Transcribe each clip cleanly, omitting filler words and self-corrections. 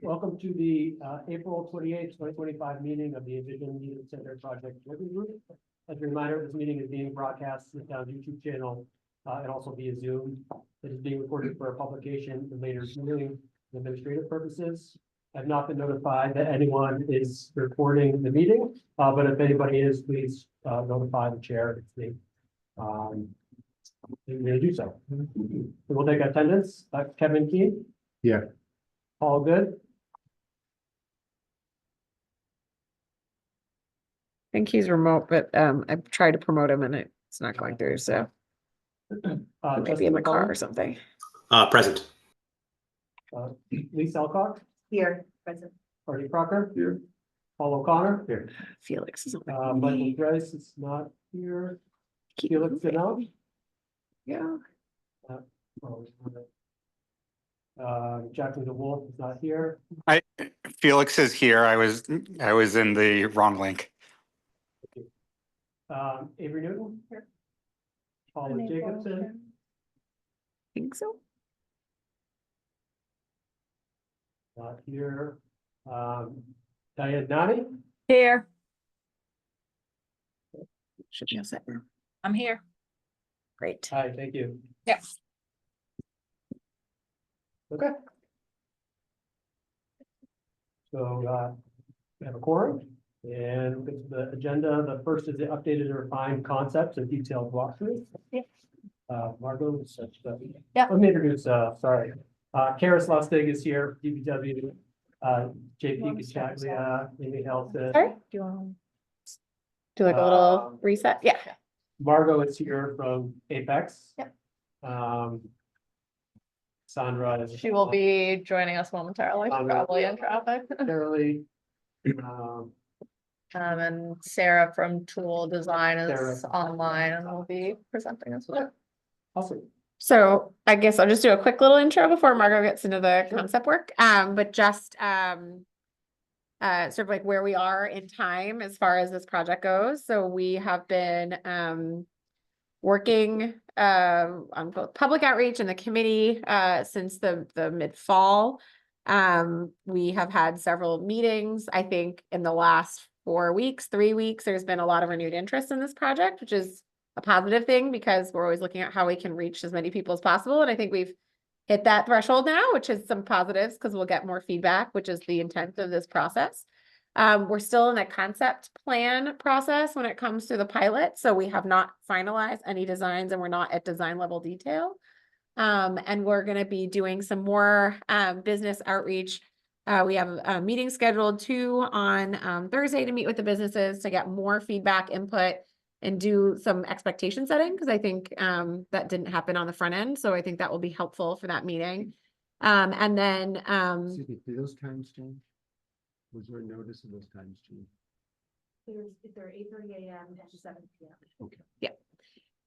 Welcome to the April 28th, 2025 meeting of the Envision Needham Center Project Working Group. As a reminder, this meeting is being broadcast on the YouTube channel and also via Zoom. It is being recorded for publication and later viewing for administrative purposes. I've not been notified that anyone is recording the meeting, but if anybody is, please notify the chair. It's me. You're going to do so. We'll take attendance. Kevin Keane. Yeah. All good. I think he's remote, but I've tried to promote him and it's not going through, so maybe in the car or something. Present. Lisa Alcock. Here, present. Artie Crocker. Here. Paul O'Connor. Here. Felix is Michael Grice is not here. Felix Ganell. Yeah. Jacqueline DeWolf is not here. Felix is here. I was in the wrong link. Avery Newton here. Paula Jacobson. Think so. Not here. Diane Nani. Here. Should be all set. I'm here. Great. Hi, thank you. Yes. Okay. So we have a quorum and we'll get to the agenda. The first is the updated and refined concepts and detailed walkthrough. Yeah. Margot is such that. Yeah. Let me introduce, sorry. Karis Lustig is here, DPW, JP Kachaglia, Amy Helton. Sorry, do you want to do like a little reset? Yeah. Margot is here from Apex. Yep. Sandra is. She will be joining us momentarily, probably in traffic. Fairly. And Sarah from Tool Design is Sarah. online and will be presenting as well. Awesome. So I guess I'll just do a quick little intro before Margot gets into the concept work. But just sort of like where we are in time as far as this project goes. So we have been working on both public outreach and the committee since the mid-fall. We have had several meetings. I think in the last 3 weeks, there's been a lot of renewed interest in this project, which is a positive thing because we're always looking at how we can reach as many people as possible. And I think we've hit that threshold now, which is some positives because we'll get more feedback, which is the intent of this process. We're still in the concept plan process when it comes to the pilot. So we have not finalized any designs and we're not at design level detail. And we're going to be doing some more business outreach. We have a meeting scheduled on Thursday to meet with the businesses to get more feedback, input, and do some expectation setting because I think that didn't happen on the front end. So I think that will be helpful for that meeting. And then Excuse me, do those times change? Was there a notice of those times change? They're 8:30 a.m. to 7 p.m. Okay. yeah.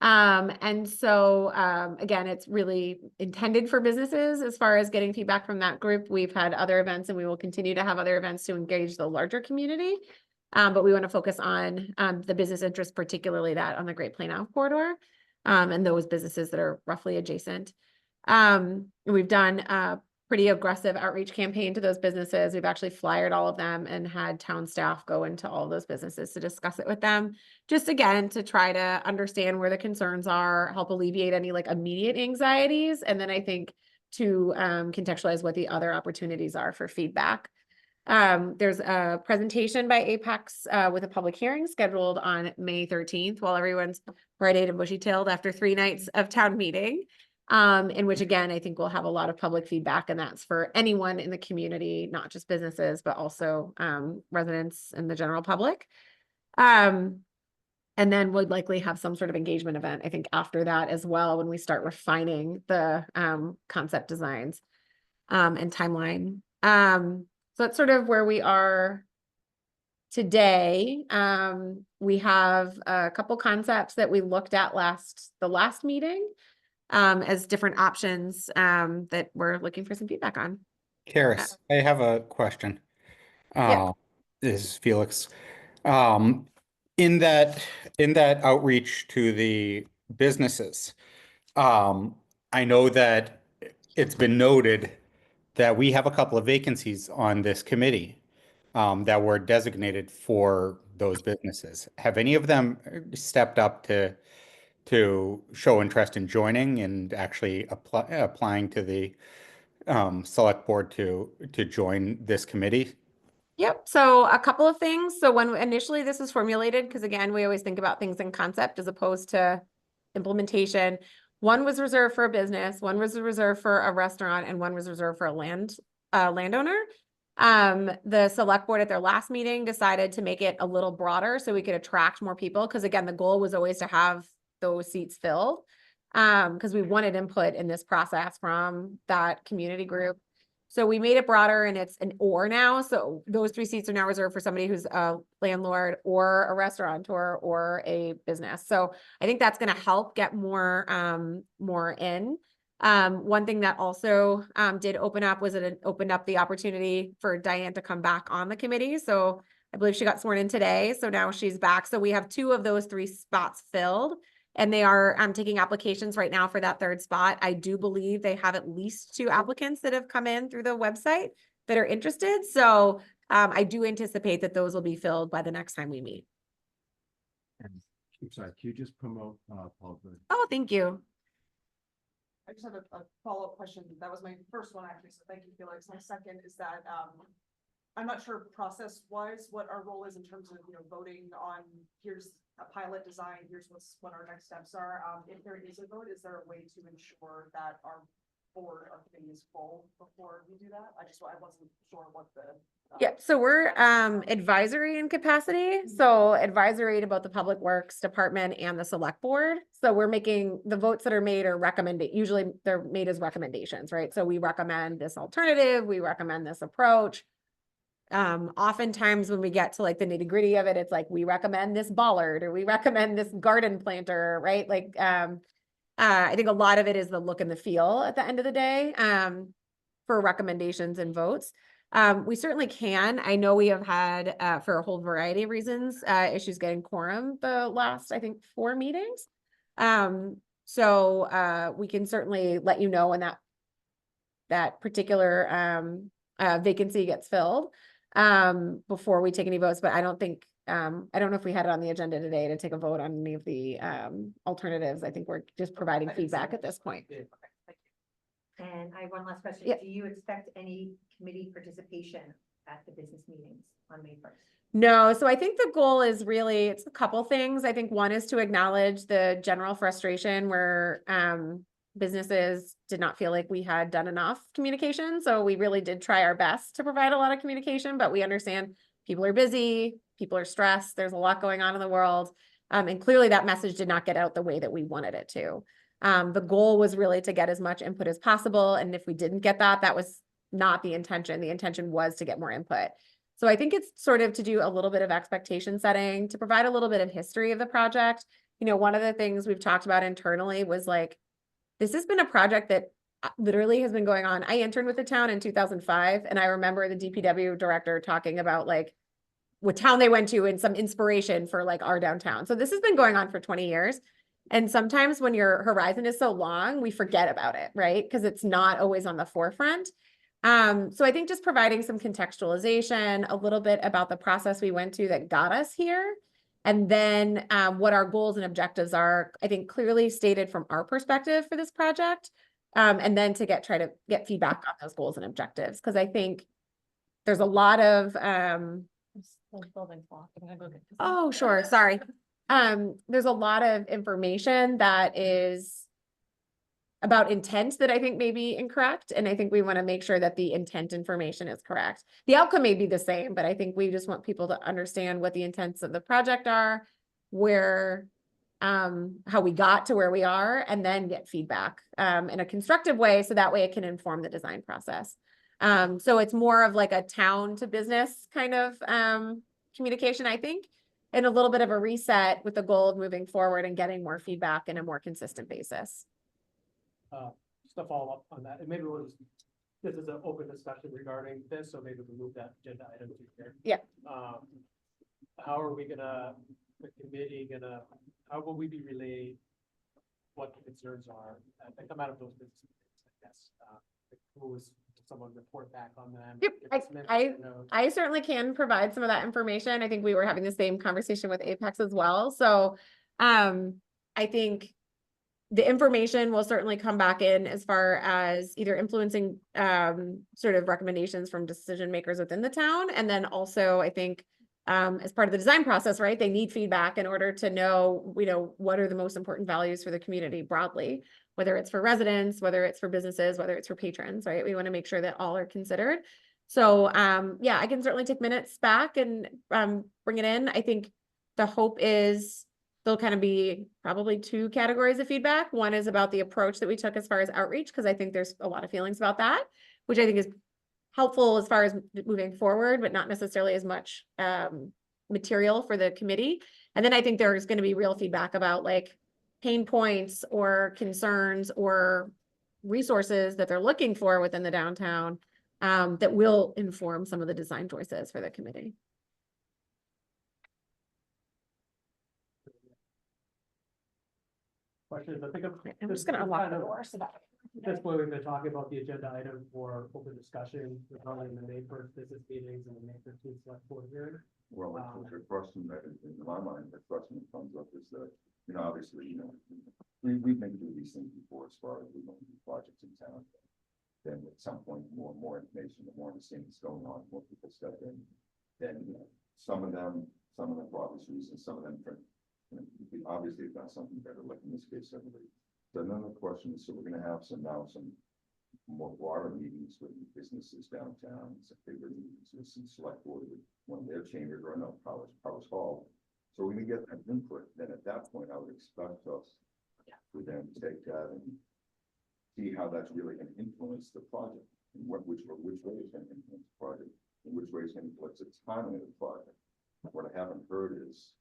And so again, it's really intended for businesses as far as getting feedback from that group. We've had other events and we will continue to have other events to engage the larger community. But we want to focus on the business interest, particularly that on the Great Plains corridor and those businesses that are roughly adjacent. We've done a pretty aggressive outreach campaign to those businesses. We've actually flyered all of them and had town staff go into all those businesses to discuss it with them. Just again, to try to understand where the concerns are, help alleviate any like immediate anxieties. And then I think to contextualize what the other opportunities are for feedback. There's a presentation by Apex with a public hearing scheduled on May 13th while everyone's bright-eyed and bushy-tailed after 3 nights of town meeting, in which again, I think we'll have a lot of public feedback and that's for anyone in the community, not just businesses, but also residents and the general public. And then we'd likely have some sort of engagement event, I think, after that as well, when we start refining the concept designs and timeline. So that's sort of where we are today. We have a couple concepts that we looked at the last meeting as different options that we're looking for some feedback on. Karis, I have a question. Yeah. This is Felix. In that outreach to the businesses, I know that it's been noted that we have a couple of vacancies on this committee that were designated for those businesses. Have any of them stepped up to show interest in joining and actually applying to the select board to join this committee? Yep. So a couple of things. So when initially this was formulated, because again, we always think about things in concept as opposed to implementation. One was reserved for a business, one was reserved for a restaurant, and one was reserved for a landowner. The select board at their last meeting decided to make it a little broader so we could attract more people. Because again, the goal was always to have those seats filled. Because we wanted input in this process from that community group. So we made it broader and it's an or now. So those 3 seats are now reserved for somebody who's a landlord or a restaurateur or a business. So I think that's going to help get more in. One thing that also did open up was it opened up the opportunity for Diane to come back on the committee. So I believe she got sworn in today. So now she's back. So we have 2 of those 3 spots filled. And they are taking applications right now for that 3rd spot. I do believe they have at least 2 applicants that have come in through the website that are interested. So I do anticipate that those will be filled by the next time we meet. And I'm sorry, can you just promote Paul? Oh, thank you. I just have a follow-up question. That was my first one, actually, so thank you, Felix. My second is that, I'm not sure process-wise what our role is in terms of, voting on, here's a pilot design, here's what our next steps are. If there is a vote, is there a way to ensure that our board or committee is full before we do that? I wasn't sure what the. Yep, so we're advisory in capacity. So advisory to both the Public Works Department and the Select Board. So we're making the votes that are made are recommended. Usually they're made as recommendations, right? So we recommend this alternative, we recommend this approach. Oftentimes when we get to like the nitty gritty of it, it's like we recommend this bollard or we recommend this garden planter, right? Like I think a lot of it is the look and the feel at the end of the day for recommendations and votes. We certainly can. I know we have had for a whole variety of reasons issues getting quorum the last, I think, 4 meetings. So we can certainly let you know when that particular vacancy gets filled before we take any votes, but I don't think, I don't know if we had it on the agenda today to take a vote on any of the alternatives. I think we're just providing feedback at this point. Okay, thank you. And I have one last question. Yep. Do you expect any committee participation at the business meetings on May 1st? No, so I think the goal is really, it's a couple things. I think one is to acknowledge the general frustration where businesses did not feel like we had done enough communication. So we really did try our best to provide a lot of communication, but we understand people are busy, people are stressed, there's a lot going on in the world. And clearly that message did not get out the way that we wanted it to. The goal was really to get as much input as possible. And if we didn't get that, that was not the intention. The intention was to get more input. So I think it's sort of to do a little bit of expectation setting, to provide a little bit of history of the project. One of the things we've talked about internally was like, this has been a project that literally has been going on. I interned with the town in 2005, and I remember the DPW director talking about like what town they went to and some inspiration for like our downtown. So this has been going on for 20 years. And sometimes when your horizon is so long, we forget about it, right? Because it's not always on the forefront. So I think just providing some contextualization, a little bit about the process we went to that got us here. And then what our goals and objectives are, I think clearly stated from our perspective for this project. And then to try to get feedback on those goals and objectives. Because I think there's a lot of, oh, sure, sorry. There's a lot of information that is about intent that I think may be incorrect. And I think we want to make sure that the intent information is correct. The outcome may be the same, but I think we just want people to understand what the intents of the project are, where, how we got to where we are, and then get feedback in a constructive way. So that way it can inform the design process. So it's more of like a town to business kind of communication, I think, and a little bit of a reset with the goal of moving forward and getting more feedback in a more consistent basis. Just a follow up on that, and maybe this is an open discussion regarding this, so maybe we move that agenda item to here. Yeah. How are we the committee how will we be relaying what the concerns are that come out of those business meetings, I guess? Who is someone report back on them. Yep, give us minutes I- or notes. I certainly can provide some of that information. I think we were having the same conversation with Apex as well. So, I think the information will certainly come back in as far as either influencing, sort of recommendations from decision makers within the town. And then also, I think, as part of the design process, right, they need feedback in order to know, what are the most important values for the community broadly, whether it's for residents, whether it's for businesses, whether it's for patrons, right? We want to make sure that all are considered. So, yeah, I can certainly take minutes back and, bring it in. I think the hope is there'll kind of be probably two categories of feedback. One is about the approach that we took as far as outreach, because I think there's a lot of feelings about that, which I think is helpful as far as moving forward, but not necessarily as much material for the committee. And then I think there's going to be real feedback about like pain points or concerns or resources that they're looking for within the downtown that will inform some of the design choices for the committee. Questions? I think I'm this just going to is unlock kind the of- door so that. At this point, we've been talking about the agenda item for open discussion regarding the May 1st business meetings and the May 15th select board hearing. Well, the question that in my mind, the question that comes up is that, obviously, we've been through these things before as far as we don't do projects in town. Then at some point, more and more information, the more understanding is going on, more people step in. Then, some of them for obvious reasons, some of them for, obviously it's not something better, like in this case, everybody. So another question is, so we're gonna have some more broader meetings with businesses downtown, some bigger meetings with some select board with one of their chambers or another Powers Hall. So we're gonna get that input, then at that point, I would expect us to then take that and see how that's really gonna influence the project, and which way it's gonna influence the project, and which way it's gonna influence the timing of the project. What I haven't heard is,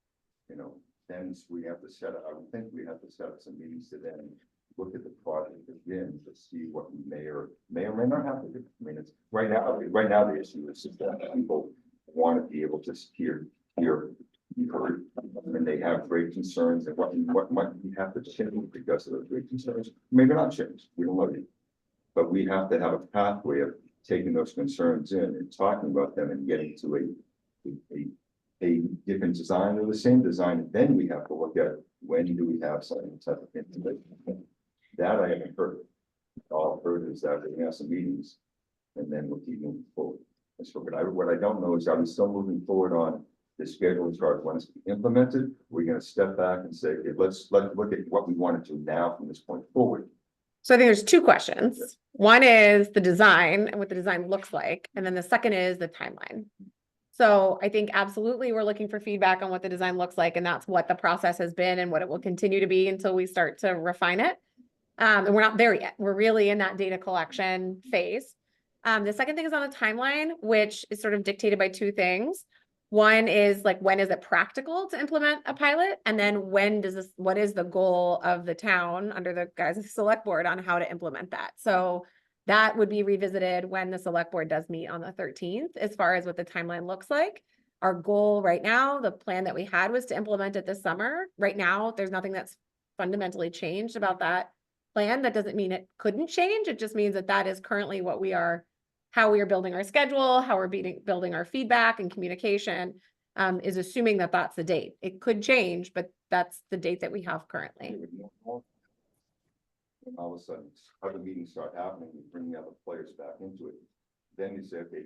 then we have to I would think we have to set up some meetings to then look at the project again to see what we may or may not have to do. I mean, it's right now the issue is just that people want to be able to hear, be heard, and they have great concerns and what might we have to change because of those great concerns. Maybe not change, we don't know yet. But we have to have a pathway of taking those concerns in and talking about them and getting to a different design or the same design, and then we have to look at when do we have something type of information. That I haven't heard. All I've heard is that we're gonna have some meetings, and then we'll keep moving forward. And so, what I don't know is, are we still moving forward on the schedule as far as when it's implemented? We're gonna step back and say, okay, let's look at what we want to do now from this point forward. So I think there's two questions. One is the design and what the design looks like, and then the second is the timeline. So I think absolutely we're looking for feedback on what the design looks like, and that's what the process has been and what it will continue to be until we start to refine it. And we're not there yet. We're really in that data collection phase. The second thing is on the timeline, which is sort of dictated by two things. One is like, when is it practical to implement a pilot? And then what is the goal of the town under the guise of the select board on how to implement that? So that would be revisited when the select board does meet on the 13th, as far as what the timeline looks like. Our goal right now, the plan that we had was to implement it this summer. Right now, there's nothing that's fundamentally changed about that plan. That doesn't mean it couldn't change. It just means that that is currently how we are building our schedule, how we're building our feedback and communication, is assuming that that's the date. It could change, but that's the date that we have currently. And all of a sudden, other meetings start happening, you bring the other players back into it. Then you say, okay,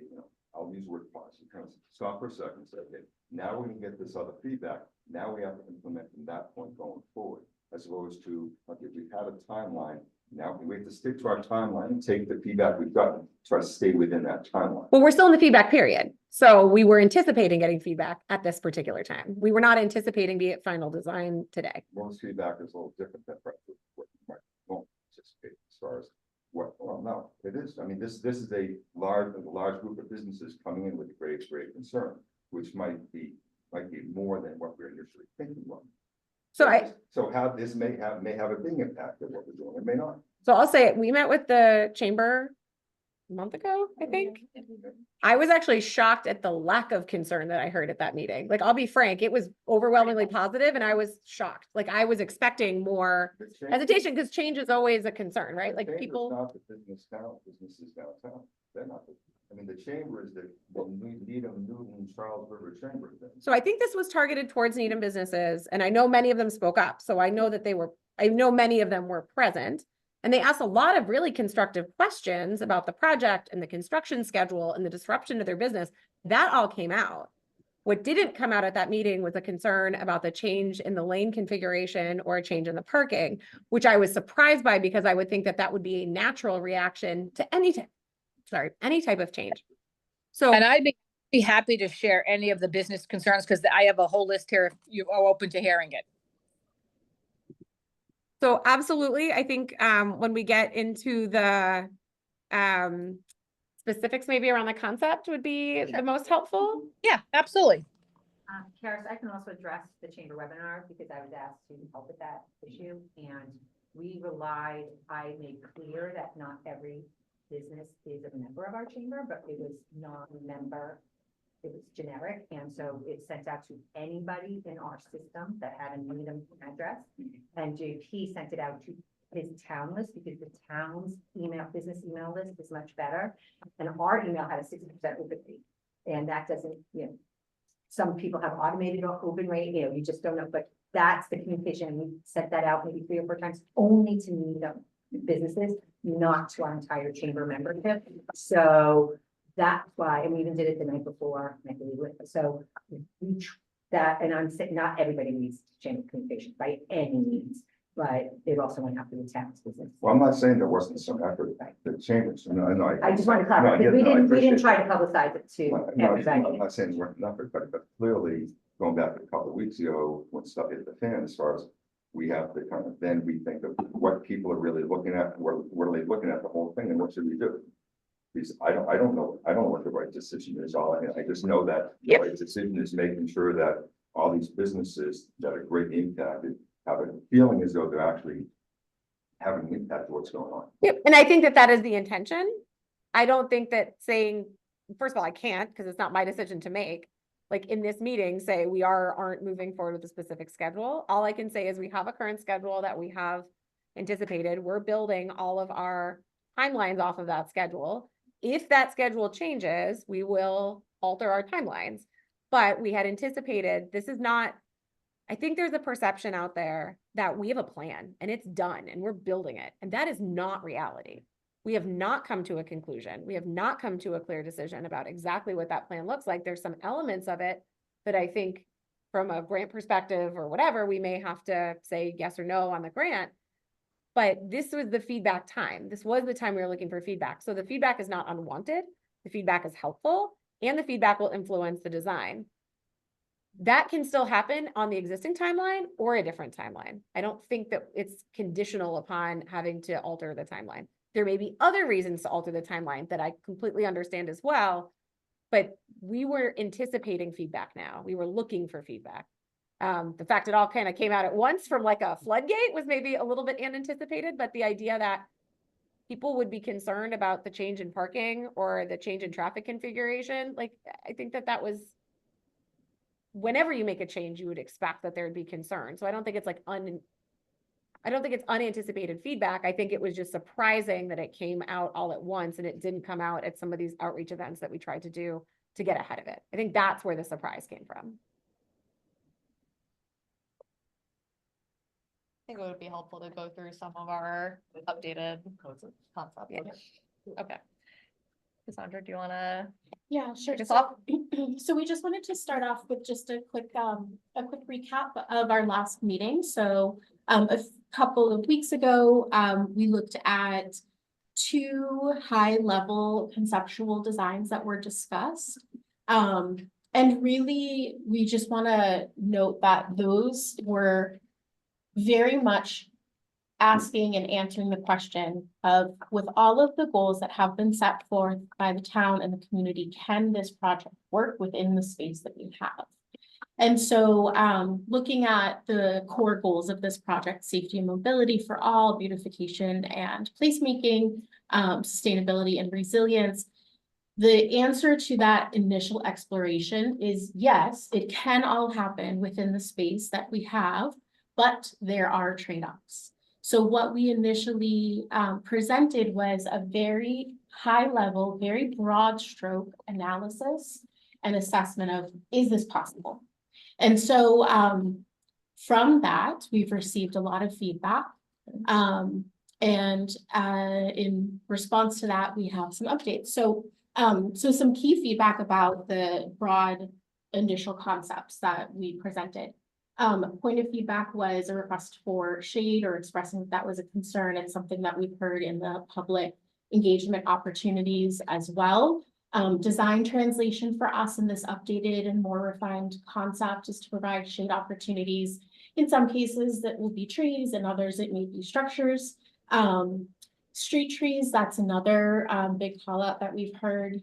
I'll use word pause. You kind of stop for a second and say, okay, now we're gonna get this other feedback. Now we have to implement from that point going forward, as opposed to, okay, we've had a timeline. Now we have to stick to our timeline and take the feedback we've gotten, try to stay within that timeline. Well, we're still in the feedback period. So we were anticipating getting feedback at this particular time. We were not anticipating be it final design today. Most feedback is a little different than what you might anticipate as far as well, no, it is. I mean, this is a large group of businesses coming in with great concern, which might be more than what we're initially thinking of. So how this may have a big impact on what we're doing, it may not. So I'll say, we met with the chamber month ago, I think. I was actually shocked at the lack of concern that I heard at that meeting. Like, I'll be frank, it was overwhelmingly positive and I was shocked. Like, I was expecting more The chamber- hesitation because change is always a concern, right? the Like chamber's people. Not the businesses downtown, they're not, I mean, the chamber is the Needham, Newton, Charles River Chamber. So I think this was targeted towards Needham businesses, and I know many of them spoke up. So I know that I know many of them were present. And they asked a lot of really constructive questions about the project and the construction schedule and the disruption to their business. That all came out. What didn't come out at that meeting was a concern about the change in the lane configuration or a change in the parking, which I was surprised by because I would think that that would be a natural reaction to any type of change. So. And I'd be happy to share any of the business concerns because I have a whole list here if you are open to hearing it. So absolutely, I think when we get into the specifics maybe around the concept would be the most helpful. Yeah, absolutely. Karis, I can also address the chamber webinar because I was asked to help with that issue. And I made clear that not every business is a member of our chamber, but it was non-member. It was generic, and so it sent out to anybody in our system that had a Needham address. And JP sent it out to his town list because the town's business email list is much better. And our email had a 60% open rate. And that doesn't, some people have automated or open rate, you just don't know, but that's the communication. We sent that out maybe 3 or 4 times only to Needham businesses, not to our entire chamber membership. So that's why, and we even did it the night before, I believe. So and I'm saying not everybody needs chamber communication by any means, but it also went after the town's business. Well, I'm not saying there wasn't some effort, the chambers, no. I just want to clarify, because we didn't try to publicize it to No, everybody. I'm not saying there weren't enough, but clearly, going back a couple of weeks ago, when stuff hit the fan, as far as we have to kind of, then we think of what people are really looking at, what are they looking at the whole thing, and what should we do? Because I don't know what the right decision is. I just know that the right decision is making sure that all these businesses that are greatly impacted have a feeling as though they're actually having an impact to what's going on. Yep, and I think that that is the intention. I don't think that saying, first of all, I can't because it's not my decision to make. Like in this meeting, say we aren't moving forward with a specific schedule. All I can say is we have a current schedule that we have anticipated. We're building all of our timelines off of that schedule. If that schedule changes, we will alter our timelines. But we had anticipated, this is not, I think there's a perception out there that we have a plan and it's done and we're building it. And that is not reality. We have not come to a conclusion. We have not come to a clear decision about exactly what that plan looks like. There's some elements of it that I think from a grant perspective or whatever, we may have to say yes or no on the grant. But this was the feedback time. This was the time we were looking for feedback. So the feedback is not unwanted. The feedback is helpful and the feedback will influence the design. That can still happen on the existing timeline or a different timeline. I don't think that it's conditional upon having to alter the timeline. There may be other reasons to alter the timeline that I completely understand as well, but we were anticipating feedback now. We were looking for feedback. The fact it all kind of came out at once from like a floodgate was maybe a little bit unanticipated, but the idea that people would be concerned about the change in parking or the change in traffic configuration, like I think that was, whenever you make a change, you would expect that there would be concern. So I don't think it's like I don't think it's unanticipated feedback. I think it was just surprising that it came out all at once and it didn't come out at some of these outreach events that we tried to do to get ahead of it. I think that's where the surprise came from. I think it would be helpful to go through some of our updated concepts. Yeah. Okay. Cassandra, do you want to? Yeah, sure. Kick us So, off? so we just wanted to start off with just a quick recap of our last meeting. So a couple of weeks ago, we looked at 2 high-level conceptual designs that were discussed. And really, we just want to note that those were very much asking and answering the question of, with all of the goals that have been set forth by the town and the community, can this project work within the space that we have? And so looking at the core goals of this project, safety and mobility for all, beautification and placemaking, sustainability and resilience, the answer to that initial exploration is yes, it can all happen within the space that we have, but there are trade-offs. So what we initially presented was a very high level, very broad stroke analysis and assessment of, is this possible? And so from that, we've received a lot of feedback. And in response to that, we have some updates. So some key feedback about the broad initial concepts that we presented. Point of feedback was a request for shade or expressing that was a concern and something that we've heard in the public engagement opportunities as well. Design translation for us in this updated and more refined concept is to provide shade opportunities. In some cases that will be trees, and others it may be structures. Street trees, that's another big call out that we've heard,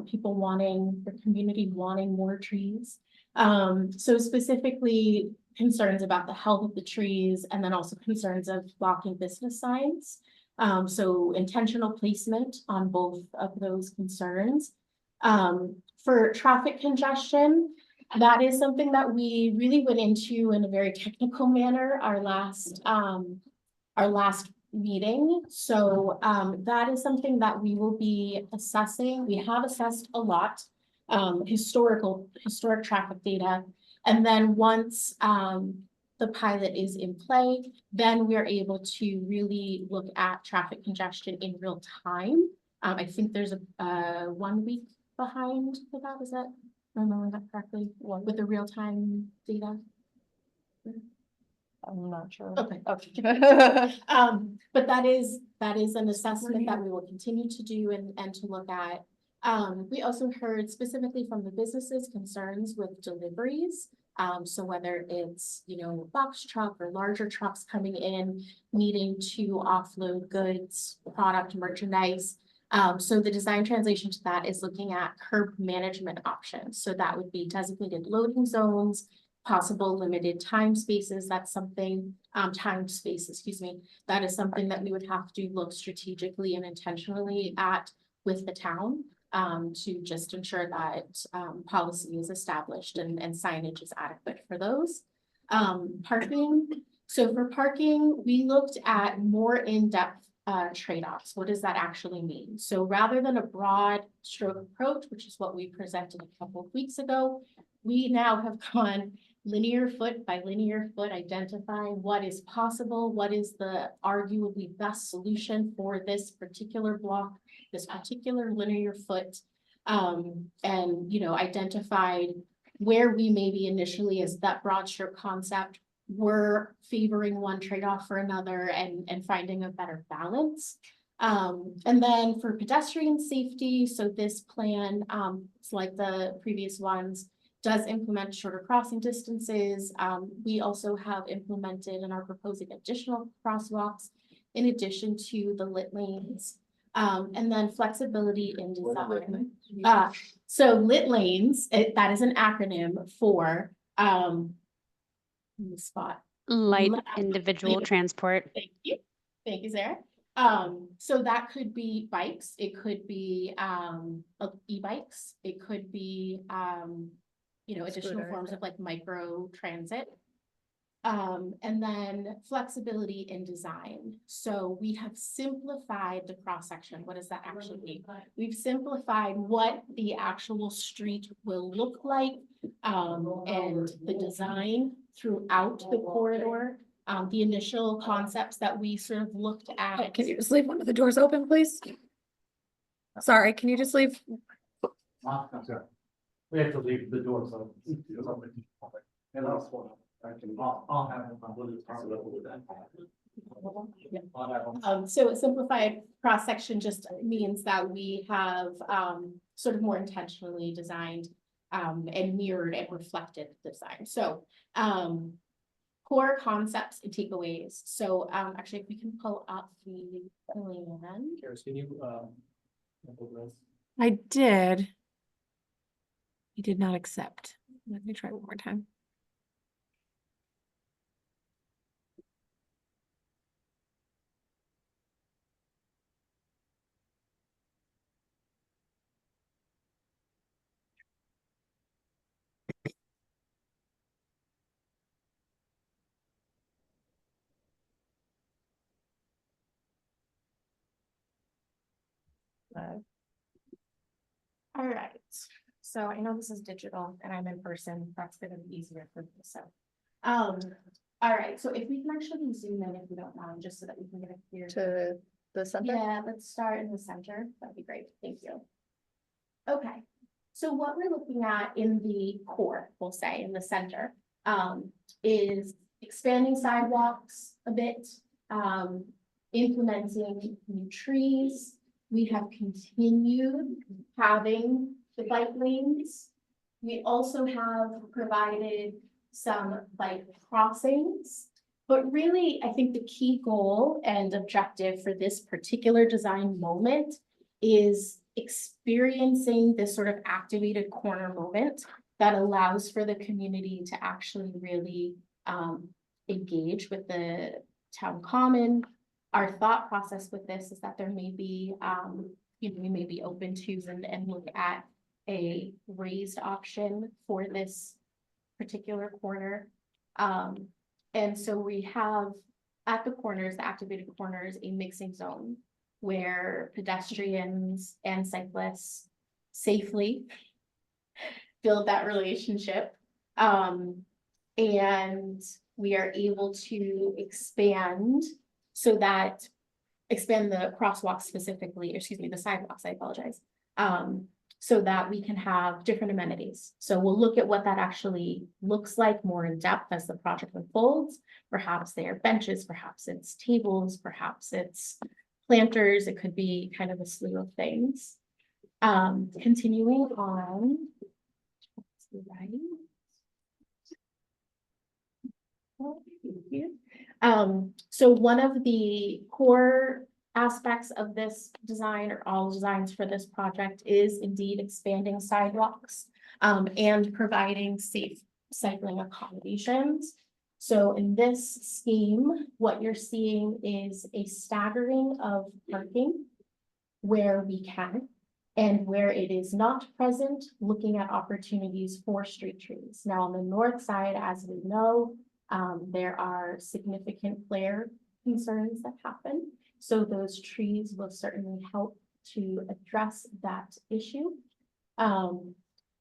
people wanting, the community wanting more trees. So specifically concerns about the health of the trees, and then also concerns of blocking business signs. So intentional placement on both of those concerns. For traffic congestion, that is something that we really went into in a very technical manner our last meeting. So that is something that we will be assessing. We have assessed a lot, historic traffic data. And then once the pilot is in play, then we are able to really look at traffic congestion in real time. I think there's a 1 week behind for that. Is that, remember that correctly? With the real time data? I'm not sure. Okay. But that is an assessment that we will continue to do and to look at. We also heard specifically from the businesses concerns with deliveries. So whether it's, box truck or larger trucks coming in, needing to offload goods, product, merchandise. So the design translation to that is looking at curb management options. So that would be designated loading zones, possible limited time spaces. That's something, that is something that we would have to look strategically and intentionally at with the town. To just ensure that policy is established and signage is adequate for those. Parking. So for parking, we looked at more in-depth trade-offs. What does that actually mean? So rather than a broad stroke approach, which is what we presented a couple of weeks ago, we now have gone linear foot by linear foot, identifying what is possible, what is the arguably best solution for this particular block, this particular linear foot, and identified where we maybe initially as that broad stroke concept were favoring one trade-off for another and finding a better balance. And then for pedestrian safety, so this plan, it's like the previous ones, does implement shorter crossing distances. We also have implemented and are proposing additional crosswalks in addition to the lit lanes. And then flexibility in design. So lit lanes, that is an acronym for light individual transport. Thank you, Sarah. So that could be bikes, it could be e-bikes, it could be additional forms of like micro transit. And then flexibility in design. So we have simplified the cross-section. What does that actually mean? We've simplified what the actual street will look like, and the design throughout the corridor. The initial concepts that we sort of looked at. Can you just leave one of the doors open, please? Sorry, can you just leave? We have to leave the doors open. And also, I'll have so a simplified cross-section just means that we have sort of more intentionally designed and mirrored and reflected design. So core concepts and takeaways. So actually, if we can pull up the plan. Karis, can you I did. He did not accept. Let me try one more time. All right, so I know this is digital and I'm in person, that's gonna be easier for me, so. All right, so if we can actually zoom in, if you don't mind, just so that we can get a clear. To the center? Yeah, let's start in the center, that'd be great, thank you. Okay, so what we're looking at in the core, we'll say, in the center, is expanding sidewalks a bit, implementing new trees. We have continued having the bike lanes. We also have provided some bike crossings. But really, I think the key goal and objective for this particular design moment is experiencing this sort of activated corner moment that allows for the community to actually really engage with the town common. Our thought process with this is that there may be, we may be open to and look at a raised option for this particular corner. And so we have at the corners, the activated corners, a mixing zone where pedestrians and cyclists safely build that relationship. And we are able to expand the crosswalks specifically, excuse me, the sidewalks, I apologize. So that we can have different amenities. So we'll look at what that actually looks like more in depth as the project unfolds. Perhaps they are benches, perhaps it's tables, perhaps it's planters. It could be kind of a slew of things. Continuing on. Right. Thank you. So one of the core aspects of this design, or all designs for this project, is indeed expanding sidewalks and providing safe cycling accommodations. So in this scheme, what you're seeing is a staggering of parking where we can, and where it is not present, looking at opportunities for street trees. Now on the north side, as we know, there are significant flare concerns that happen. So those trees will certainly help to address that issue.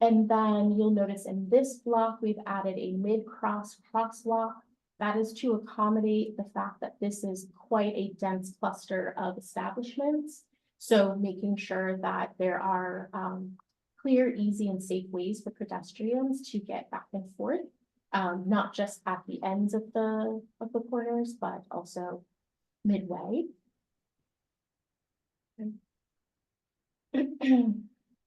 And then you'll notice in this block, we've added a mid-cross crosswalk. That is to accommodate the fact that this is quite a dense cluster of establishments. So making sure that there are clear, easy, and safe ways for pedestrians to get back and forth, not just at the ends of the corners, but also midway.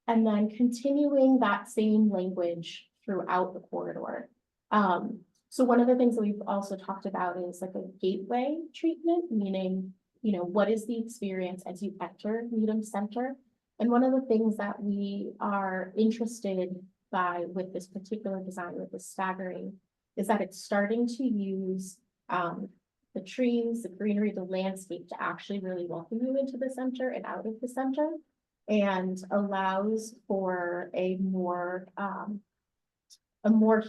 And then continuing that same language throughout the corridor. So one of the things that we've also talked about is like a gateway treatment, meaning, what is the experience as you enter Needham Center? And one of the things that we are interested by with this particular design, with the staggering, is that it's starting to use the trees, the greenery, the landscape to actually really welcome you into the center and out of the center, and allows for a more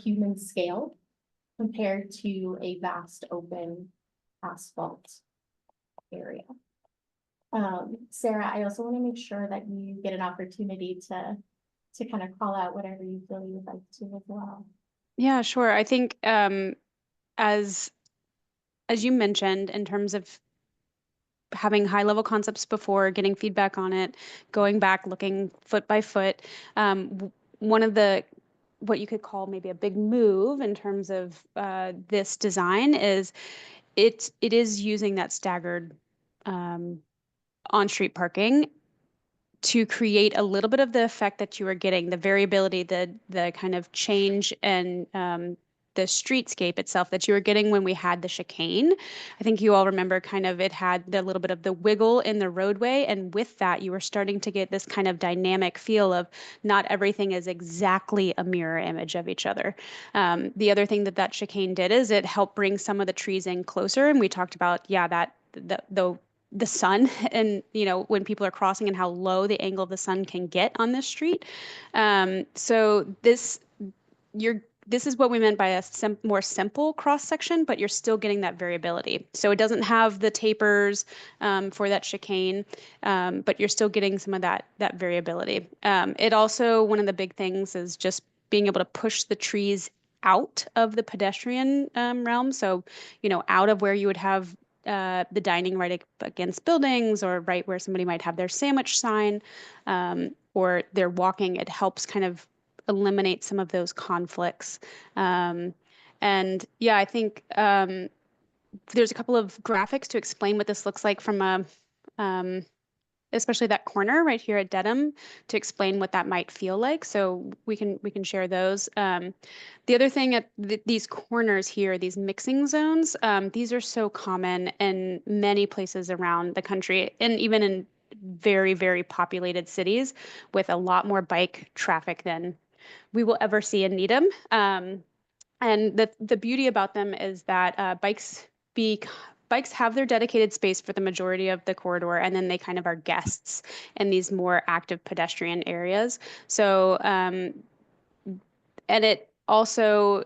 human scale compared to a vast open asphalt area. Sarah, I also want to make sure that you get an opportunity to kind of call out whatever you feel you would like to as well. Yeah, sure. I think as you mentioned, in terms of having high level concepts before, getting feedback on it, going back, looking foot by foot, one of the what you could call maybe a big move in terms of this design is it is using that staggered on-street parking to create a little bit of the effect that you are getting, the variability, the kind of change and the streetscape itself that you were getting when we had the chicane. I think you all remember kind of it had the little bit of the wiggle in the roadway, and with that you were starting to get this kind of dynamic feel of not everything is exactly a mirror image of each other. The other thing that chicane did is it helped bring some of the trees in closer, and we talked about, that the sun and when people are crossing and how low the angle of the sun can get on this street. So this, you're this is what we meant by a more simple cross section, but you're still getting that variability. So it doesn't have the tapers for that chicane, but you're still getting some of that variability. It also, one of the big things is just being able to push the trees out of the pedestrian realm. So, out of where you would have the dining right against buildings, or right where somebody might have their sandwich sign, or they're walking. It helps kind of eliminate some of those conflicts. And yeah, I think there's a couple of graphics to explain what this looks like from especially that corner right here at Dedham, to explain what that might feel like. So we can share those. The other thing at these corners here, these mixing zones, these are so common in many places around the country, and even in very, very populated cities with a lot more bike traffic than we will ever see in Needham. And the beauty about them is that bikes have their dedicated space for the majority of the corridor, and then they kind of are guests in these more active pedestrian areas. So, and it also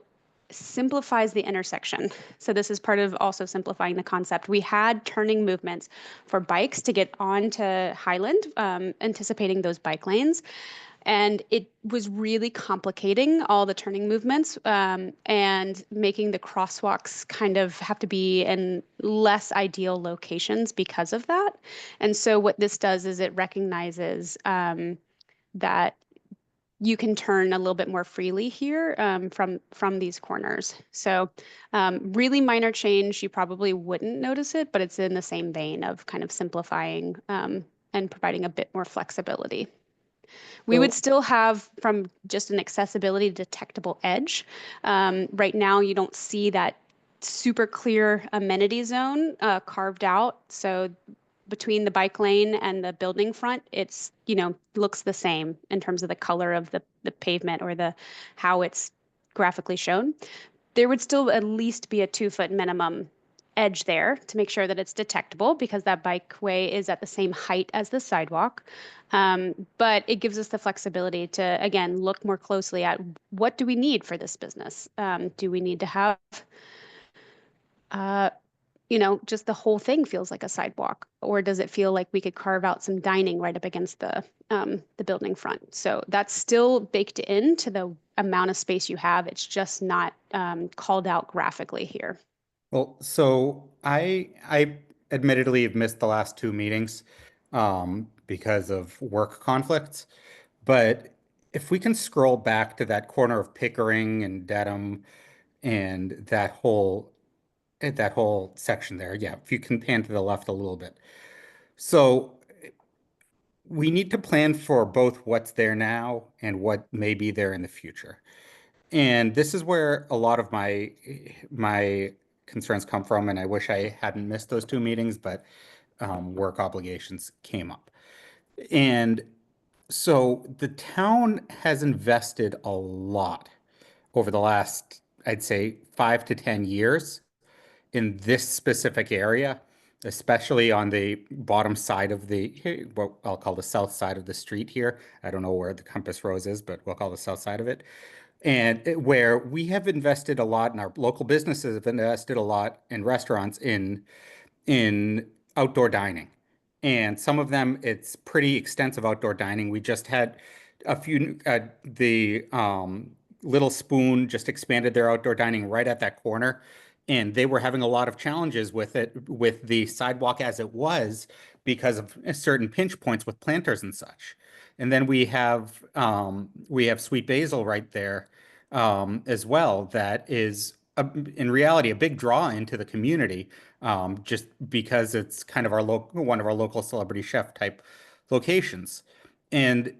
simplifies the intersection. So this is part of also simplifying the concept. We had turning movements for bikes to get onto Highland, anticipating those bike lanes. And it was really complicating all the turning movements, and making the crosswalks kind of have to be in less ideal locations because of that. And so what this does is it recognizes that you can turn a little bit more freely here, from these corners. So really minor change. You probably wouldn't notice it, but it's in the same vein of kind of simplifying and providing a bit more flexibility. We would still have, from just an accessibility detectable edge. Right now, you don't see that super clear amenity zone carved out. So between the bike lane and the building front, it's, looks the same in terms of the color of the pavement, or how it's graphically shown. There would still at least be a 2-foot minimum edge there to make sure that it's detectable, because that bikeway is at the same height as the sidewalk. But it gives us the flexibility to, again, look more closely at what do we need for this business? Do we need to have, just the whole thing feels like a sidewalk, or does it feel like we could carve out some dining right up against the building front? So that's still baked into the amount of space you have. It's just not called out graphically here. Well, so I admittedly have missed the last two meetings because of work conflicts. But if we can scroll back to that corner of Pickering and Dedham and that whole section there, yeah, if you can pan to the left a little bit. So we need to plan for both what's there now and what may be there in the future. And this is where a lot of my concerns come from, and I wish I hadn't missed those two meetings, but work obligations came up. And so the town has invested a lot over the last, I'd say, 5 to 10 years in this specific area, especially on the bottom side of what I'll call the south side of the street here. I don't know where the Compass Rose is, but we'll call the south side of it. And where we have invested a lot, and our local businesses have invested a lot in restaurants in outdoor dining. And some of them, it's pretty extensive outdoor dining. We just had a few, the Little Spoon just expanded their outdoor dining right at that corner. And they were having a lot of challenges with it, with the sidewalk as it was, because of certain pinch points with planters and such. And then we have Sweet Basil right there as well. That is in reality a big draw into the community, just because it's kind of one of our local celebrity chef type locations. And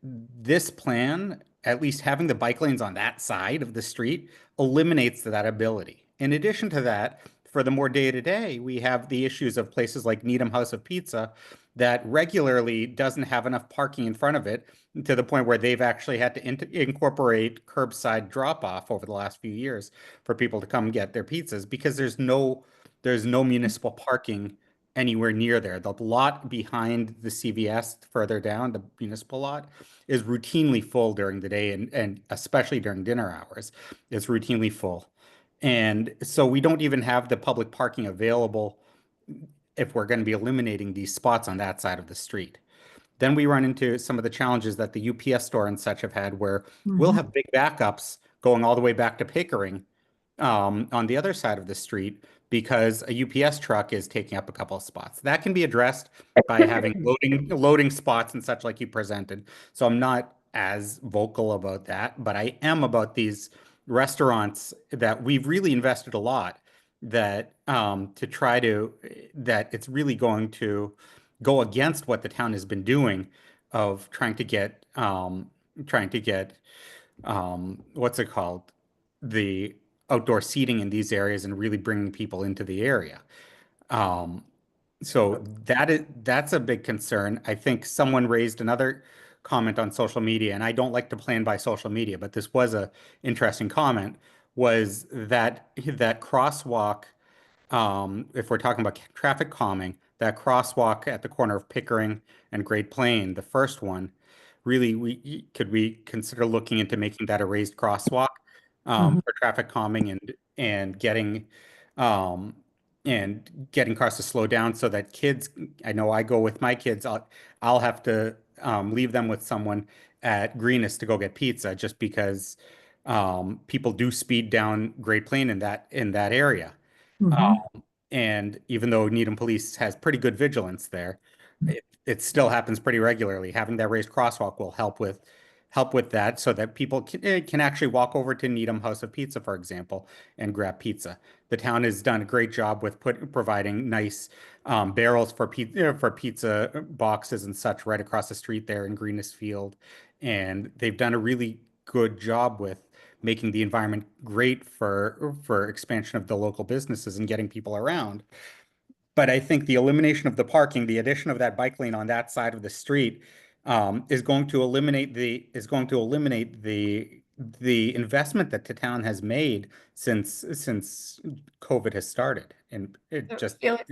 this plan, at least having the bike lanes on that side of the street, eliminates that ability. In addition to that, for the more day-to-day, we have the issues of places like Needham House of Pizza that regularly doesn't have enough parking in front of it, to the point where they've actually had to incorporate curbside drop-off over the last few years for people to come get their pizzas, because there's no municipal parking anywhere near there. The lot behind the CVS further down, the municipal lot, is routinely full during the day and especially during dinner hours. It's routinely full. And so we don't even have the public parking available if we're going to be eliminating these spots on that side of the street. Then we run into some of the challenges that the UPS store and such have had where we'll have big backups going all the way back to Pickering on the other side of the street because a UPS truck is taking up a couple of spots. That can be addressed by having loading spots and such like you presented. So I'm not as vocal about that, but I am about these restaurants that we've really invested a lot that to try to that it's really going to go against what the town has been doing of trying to get what's it called? The outdoor seating in these areas and really bringing people into the area. Um, so that's a big concern. I think someone raised another comment on social media, and I don't like to plan by social media, but this was a interesting comment, was that crosswalk, if we're talking about traffic calming, that crosswalk at the corner of Pickering and Great Plain, the first one, really, we consider looking into making that a raised crosswalk for traffic calming um, and getting cars to slow down so that kids, I know I go with my kids, I'll have to leave them with someone at Greenest to go get pizza just because people do speed down Great Plain in that area. And even though Needham Police has pretty good vigilance there, it still happens pretty regularly. Having that raised crosswalk will help with that so that people can actually walk over to Needham House of Pizza, for example, and grab pizza. The town has done a great job with providing nice barrels for pizza boxes and such right across the street there in Greenest Field. And they've done a really good job with making the environment great for expansion of the local businesses and getting people around. But I think the elimination of the parking, the addition of that bike lane on that side of the street, is going to eliminate the investment that the town has made since COVID has started, and it So, just. Felix,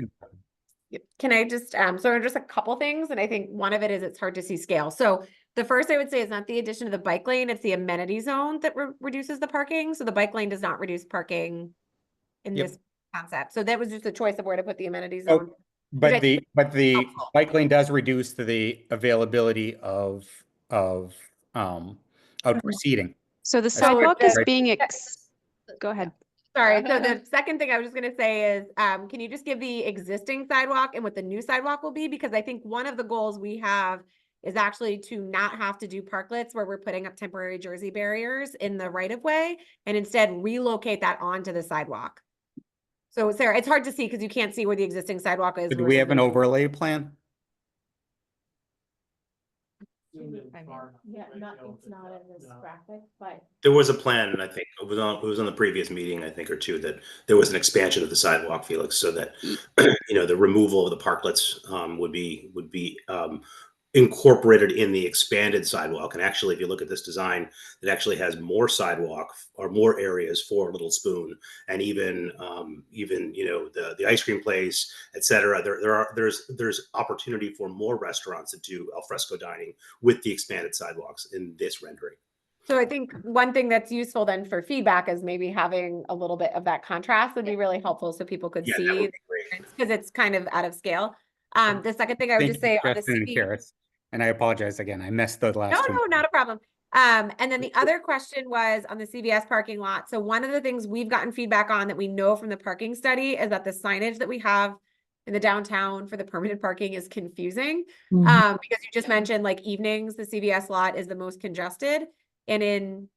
can I just, so just a couple things, and I think one of it is it's hard to see scale. So the first I would say is not the addition of the bike lane, it's the amenity zone that reduces the parking. So the bike lane does not reduce parking in Yep. this concept. So that was just a choice of where to put the amenity Oh, zone. but the helpful. bike lane does reduce the availability of outdoor seating. So the That's sidewalk is right. being go ahead. Sorry, so the second thing I was just gonna say is, can you just give the existing sidewalk and what the new sidewalk will be? Because I think one of the goals we have is actually to not have to do parklets where we're putting up temporary Jersey barriers in the right of way and instead relocate that onto the sidewalk. So Sarah, it's hard to see because you can't see where the existing sidewalk is. Do we have an versus overlay plan? Yeah, it's not in this graphic, but. There was a plan, and I think it was on the previous meeting, I think, or two, that there was an expansion of the sidewalk, Felix, so that the removal of the parklets would be incorporated in the expanded sidewalk. And actually, if you look at this design, it actually has more sidewalk or more areas for Little Spoon, and even the ice cream place, etc. There's opportunity for more restaurants to do alfresco dining with the expanded sidewalks in this rendering. So I think one thing that's useful then for feedback is maybe having a little bit of that contrast would be really helpful so people could Yeah, that see would be great. because it's kind of out of scale. The second thing I would Thank just you, say on the Justin and CV Karis. And I apologize again. I missed the last two. No, not a problem. And then the other question was on the CVS parking lot. So one of the things we've gotten feedback on that we know from the parking study is that the signage that we have in the downtown for the permanent parking is confusing. Because you just mentioned like evenings, the CVS lot is the most congested. And in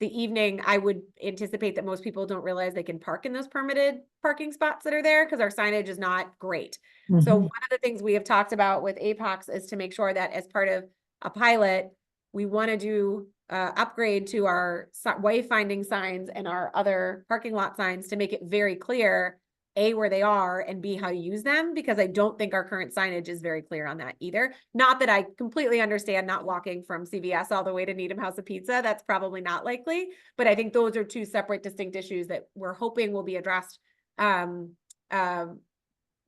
the evening, I would anticipate that most people don't realize they can park in those permitted parking spots that are there because our signage is not great. So one of the things we have talked about with APOX is to make sure that as part of a pilot, we want to do upgrade to our wayfinding signs and our other parking lot signs to make it very clear, A, where they are, and B, how to use them, because I don't think our current signage is very clear on that either. Not that I completely understand not walking from CVS all the way to Needham House of Pizza. That's probably not likely, but I think those are two separate distinct issues that we're hoping will be addressed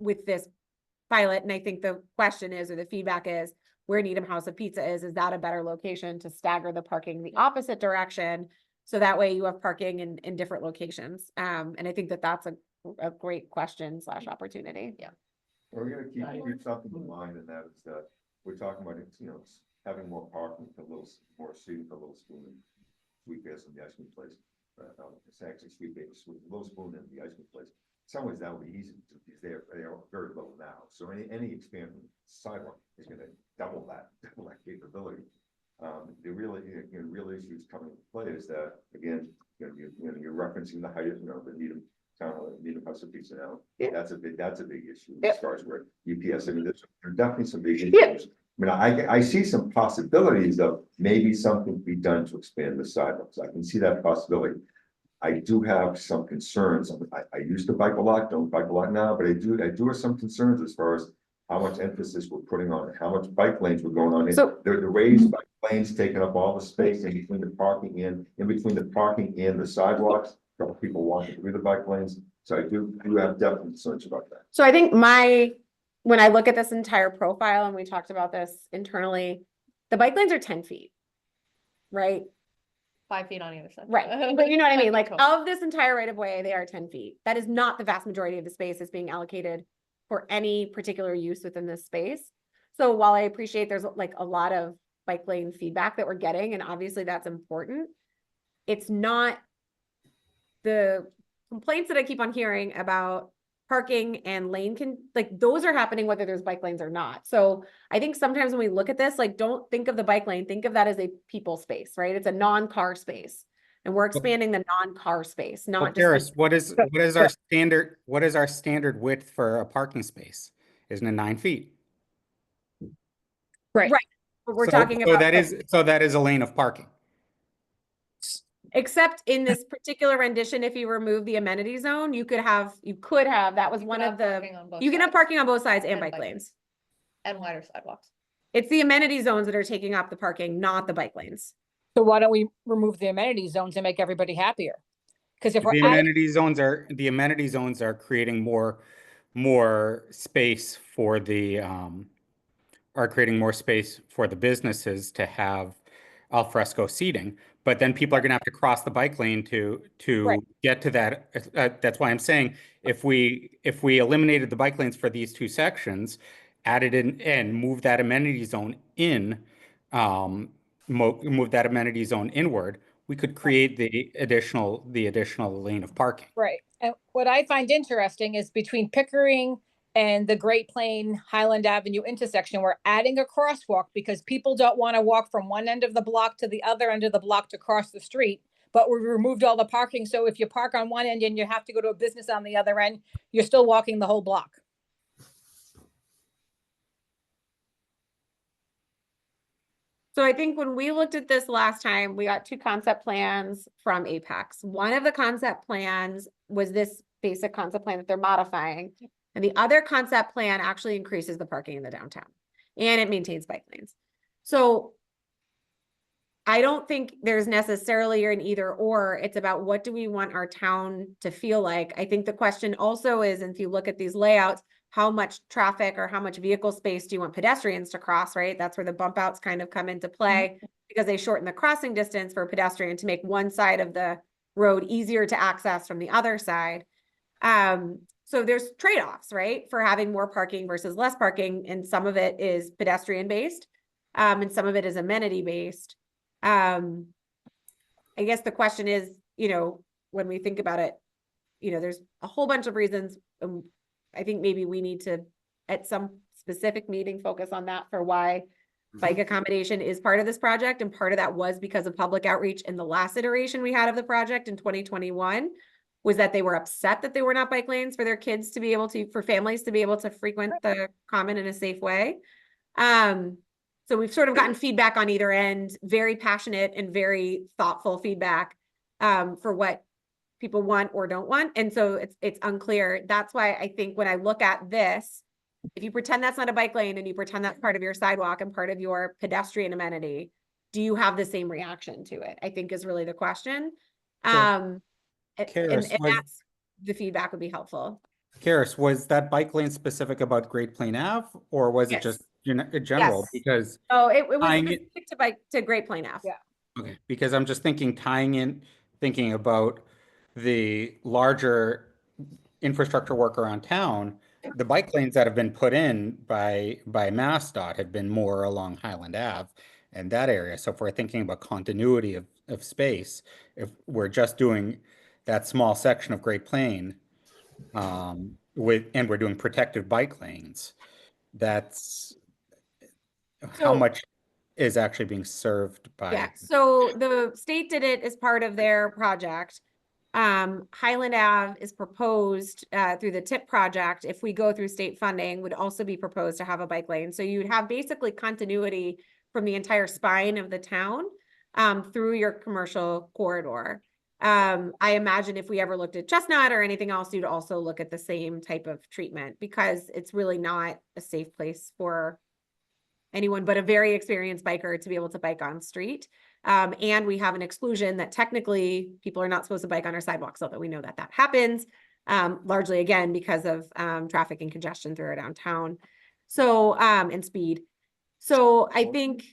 with this pilot, and I think the question is, or the feedback is, where Needham House of Pizza is that a better location to stagger the parking the opposite direction? So that way you have parking in different locations. And I think that that's a great question / opportunity. Yeah. We're gonna keep something in mind, and that is that we're talking about, having more parking for more seating for Little Spoon and Sweet Bears and the ice cream place. It's actually Sweet Bears, Little Spoon and the ice cream place. In some ways that would be easy to do because they are very low now. So any expansion sidewalk is gonna double that capability. The real issues coming into play is that, again, you're referencing the height of, the Needham House of Pizza now. Yeah. That's a big issue Yep. as far as where UPS, there are definitely some big issues. Yeah. I see some possibilities of maybe something to be done to expand the sidewalks. I can see that possibility. I do have some concerns. I used to bike a lot, don't bike a lot now, but I do have some concerns as far as how much emphasis we're putting on it, how much bike lanes we're going on. So- The raised bike lanes taking up all the space in between the parking and the sidewalks. Couple people walking through the bike lanes. So I do have definite concerns about that. So I think when I look at this entire profile, and we talked about this internally, the bike lanes are 10 feet. Right? 5 feet on either side. Right. But you know what I mean? Like Cool. of this entire right of way, they are 10 feet. That is not the vast majority of the space that's being allocated for any particular use within this space. So while I appreciate there's like a lot of bike lane feedback that we're getting, and obviously that's important, it's not the complaints that I keep on hearing about parking and lane those are happening whether there's bike lanes or not. So I think sometimes when we look at this, don't think of the bike lane, think of that as a people space, right? It's a non-car space. And we're expanding the non-car space, not Paris, just. what is our standard width for a parking space? Isn't it 9 feet? Right. Right. But we're talking about. That is a lane of parking. Except in this particular rendition, if you remove the amenity zone, you could have, that was one of the, you can have parking on both sides and And bike bike lanes. And wider sidewalks. It's the amenity zones that are taking up the parking, not the bike lanes. So why don't we remove the amenity zones and make everybody happier? Because if we're The adding, amenity zones are creating more space for the businesses to have al fresco seating, but then people are going to have to cross the bike lane to Right. get to that. That's why I'm saying if we eliminated the bike lanes for these two sections, added in and moved that amenity zone in, move that amenity zone inward, we could create the additional lane of parking. right. And what I find interesting is between Pickering and the Great Plain Highland Avenue intersection, we're adding a crosswalk because people don't want to walk from one end of the block to the other end of the block to cross the street. But we removed all the parking. So if you park on one end and you have to go to a business on the other end, you're still walking the whole block. So I think when we looked at this last time, we got two concept plans from Apex. One of the concept plans was this basic concept plan that they're modifying. And the other concept plan actually increases the parking in the downtown and it maintains bike lanes. So I don't think there's necessarily an either or. It's about what do we want our town to feel like? I think the question also is, if you look at these layouts, how much traffic or how much vehicle space do you want pedestrians to cross, right? That's where the bump outs kind of come into play because they shorten the crossing distance for a pedestrian to make one side of the road easier to access from the other side. So there's trade-offs, right? For having more parking versus less parking. And some of it is pedestrian based, and some of it is amenity based. I guess the question is, when we think about it, there's a whole bunch of reasons. I think maybe we need to, at some specific meeting, focus on that for why bike accommodation is part of this project. And part of that was because of public outreach in the last iteration we had of the project in 2021, was that they were upset that there were not bike lanes for their kids to be able to, for families to be able to frequent the common in a safe way. So we've sort of gotten feedback on either end, very passionate and very thoughtful feedback for what people want or don't want. And so it's unclear. That's why I think when I look at this, if you pretend that's not a bike lane and you pretend that's part of your sidewalk and part of your pedestrian amenity, do you have the same reaction to it? I think is really the question. And that's the feedback would be helpful. Karis, was that bike lane specific about Great Plain Ave, or was it just general? Yes. Because Oh, it was tying it- specific to bike to Great Plain Ave. Yeah. okay, because I'm just thinking about the larger infrastructure work around town. The bike lanes that have been put in by MassDOT have been more along Highland Ave and that area. So if we're thinking about continuity of space, if we're just doing that small section of Great Plain, and we're doing protected bike lanes, that's how So- much is actually being served by. Yeah, so the state did it as part of their project. Highland Ave is proposed through the TIP project, if we go through state funding, would also be proposed to have a bike lane. So you'd have basically continuity from the entire spine of the town through your commercial corridor. I imagine if we ever looked at Chestnut or anything else, you'd also look at the same type of treatment, because it's really not a safe place for anyone but a very experienced biker to be able to bike on street. And we have an exclusion that technically people are not supposed to bike on our sidewalks, although we know that that happens, largely again because of traffic and congestion through our downtown. So, and speed. So I think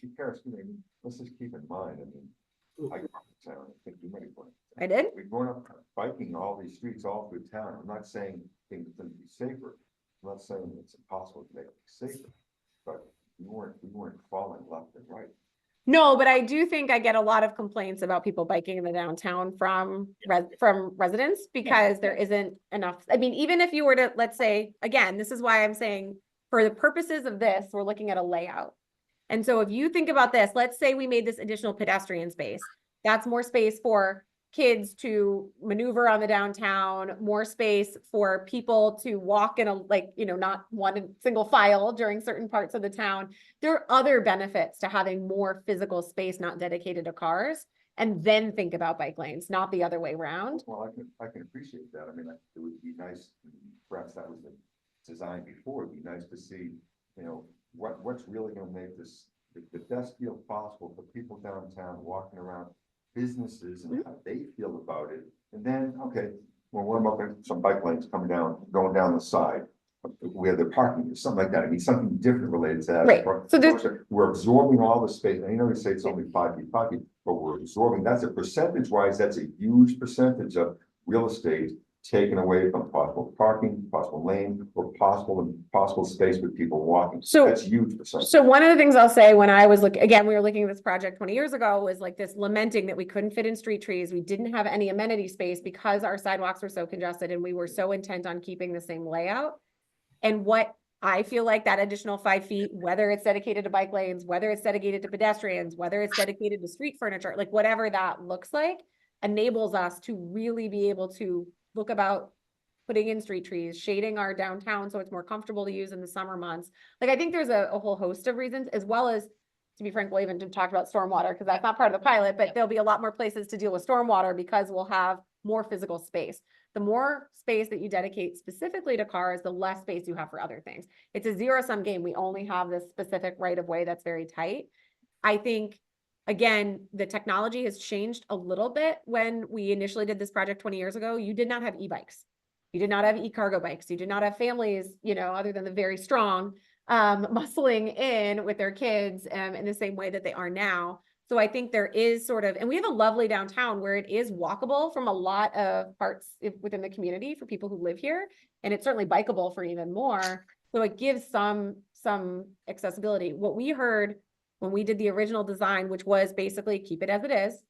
Let's just keep in mind, I mean, I grew up in town, I think you many points. I did. We've grown up biking all these streets all through town. I'm not saying things couldn't be safer. I'm not saying it's impossible to make it safer, but we weren't falling left and right. No, but I do think I get a lot of complaints about people biking in the downtown from residents, because there isn't enough. I mean, even if you were to, let's say, again, this is why I'm saying for the purposes of this, we're looking at a layout. And so if you think about this, let's say we made this additional pedestrian space, that's more space for kids to maneuver on the downtown, more space for people to walk in a, like, you know, not one single file during certain parts of the town. There are other benefits to having more physical space not dedicated to cars, and then think about bike lanes, not the other way around. Well, I can appreciate that. I mean, it would be nice, perhaps that was the design before, it'd be nice to see, you know, what's really gonna make this the best feel possible for people downtown walking around, businesses and how they feel about it. And then, okay, well, what about some bike lanes going down the side where they're parking, or something like that. I mean, something different related to that. Right. So we're absorbing all the space. And you know, we say it's only 5 feet, but we're absorbing, that's a percentage wise, that's a huge percentage of real estate taken away from possible parking, possible lane, or possible space with people walking. So that's huge percentage. So one of the things I'll say when I was again, we were looking at this project 20 years ago, was like this lamenting that we couldn't fit in street trees. We didn't have any amenity space because our sidewalks were so congested, and we were so intent on keeping the same layout. And what I feel like that additional 5 feet, whether it's dedicated to bike lanes, whether it's dedicated to pedestrians, whether it's dedicated to street furniture, like whatever that looks like, enables us to really be able to look about putting in street trees, shading our downtown so it's more comfortable to use in the summer months. Like, I think there's a whole host of reasons, as well as, to be frank, we'll even talk about stormwater, because that's not part of the pilot, but there'll be a lot more places to deal with stormwater because we'll have more physical space. The more space that you dedicate specifically to cars, the less space you have for other things. It's a zero-sum game. We only have this specific right of way that's very tight. I think, again, the technology has changed a little bit. When we initially did this project 20 years ago, you did not have e-bikes. You did not have e-cargo bikes. You did not have families, you know, other than the very strong, muscling in with their kids in the same way that they are now. So I think there is sort of, and we have a lovely downtown where it is walkable from a lot of parts within the community for people who live here. And it's certainly bikeable for even more. So it gives some accessibility. What we heard when we did the original design, which was basically keep it as it is,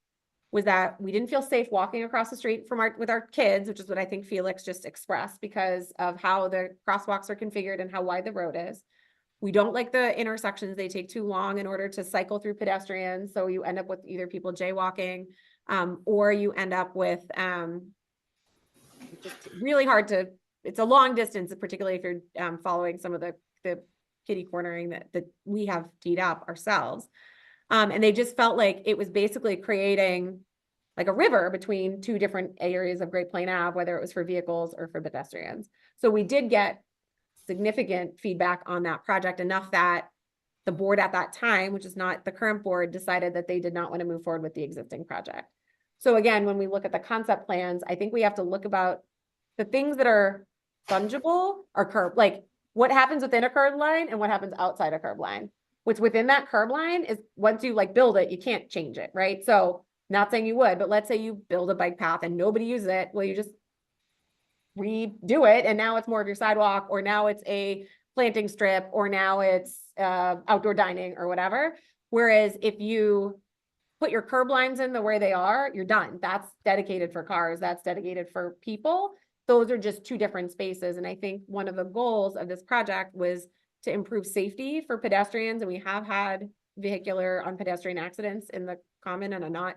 was that we didn't feel safe walking across the street with our kids, which is what I think Felix just expressed, because of how the crosswalks are configured and how wide the road is. We don't like the intersections. They take too long in order to cycle through pedestrians. So you end up with either people jaywalking, or you end up with just really hard to, it's a long distance, particularly if you're following some of the kitty cornering that we have teed up ourselves. And they just felt like it was basically creating like a river between two different areas of Great Plain Ave, whether it was for vehicles or for pedestrians. So we did get significant feedback on that project, enough that the board at that time, which is not the current board, decided that they did not want to move forward with the existing project. So again, when we look at the concept plans, I think we have to look about the things that are fungible are curb, like what happens within a curb line and what happens outside a curb line. What's within that curb line is once you like build it, you can't change it, right? So not saying you would, but let's say you build a bike path and nobody uses it, well, you just redo it and now it's more of your sidewalk, or now it's a planting strip, or now it's outdoor dining or whatever. Whereas if you put your curb lines in the way they are, you're done. That's dedicated for cars, that's dedicated for people. Those are just two different spaces. And I think one of the goals of this project was to improve safety for pedestrians. And we have had vehicular on pedestrian accidents in the common and a not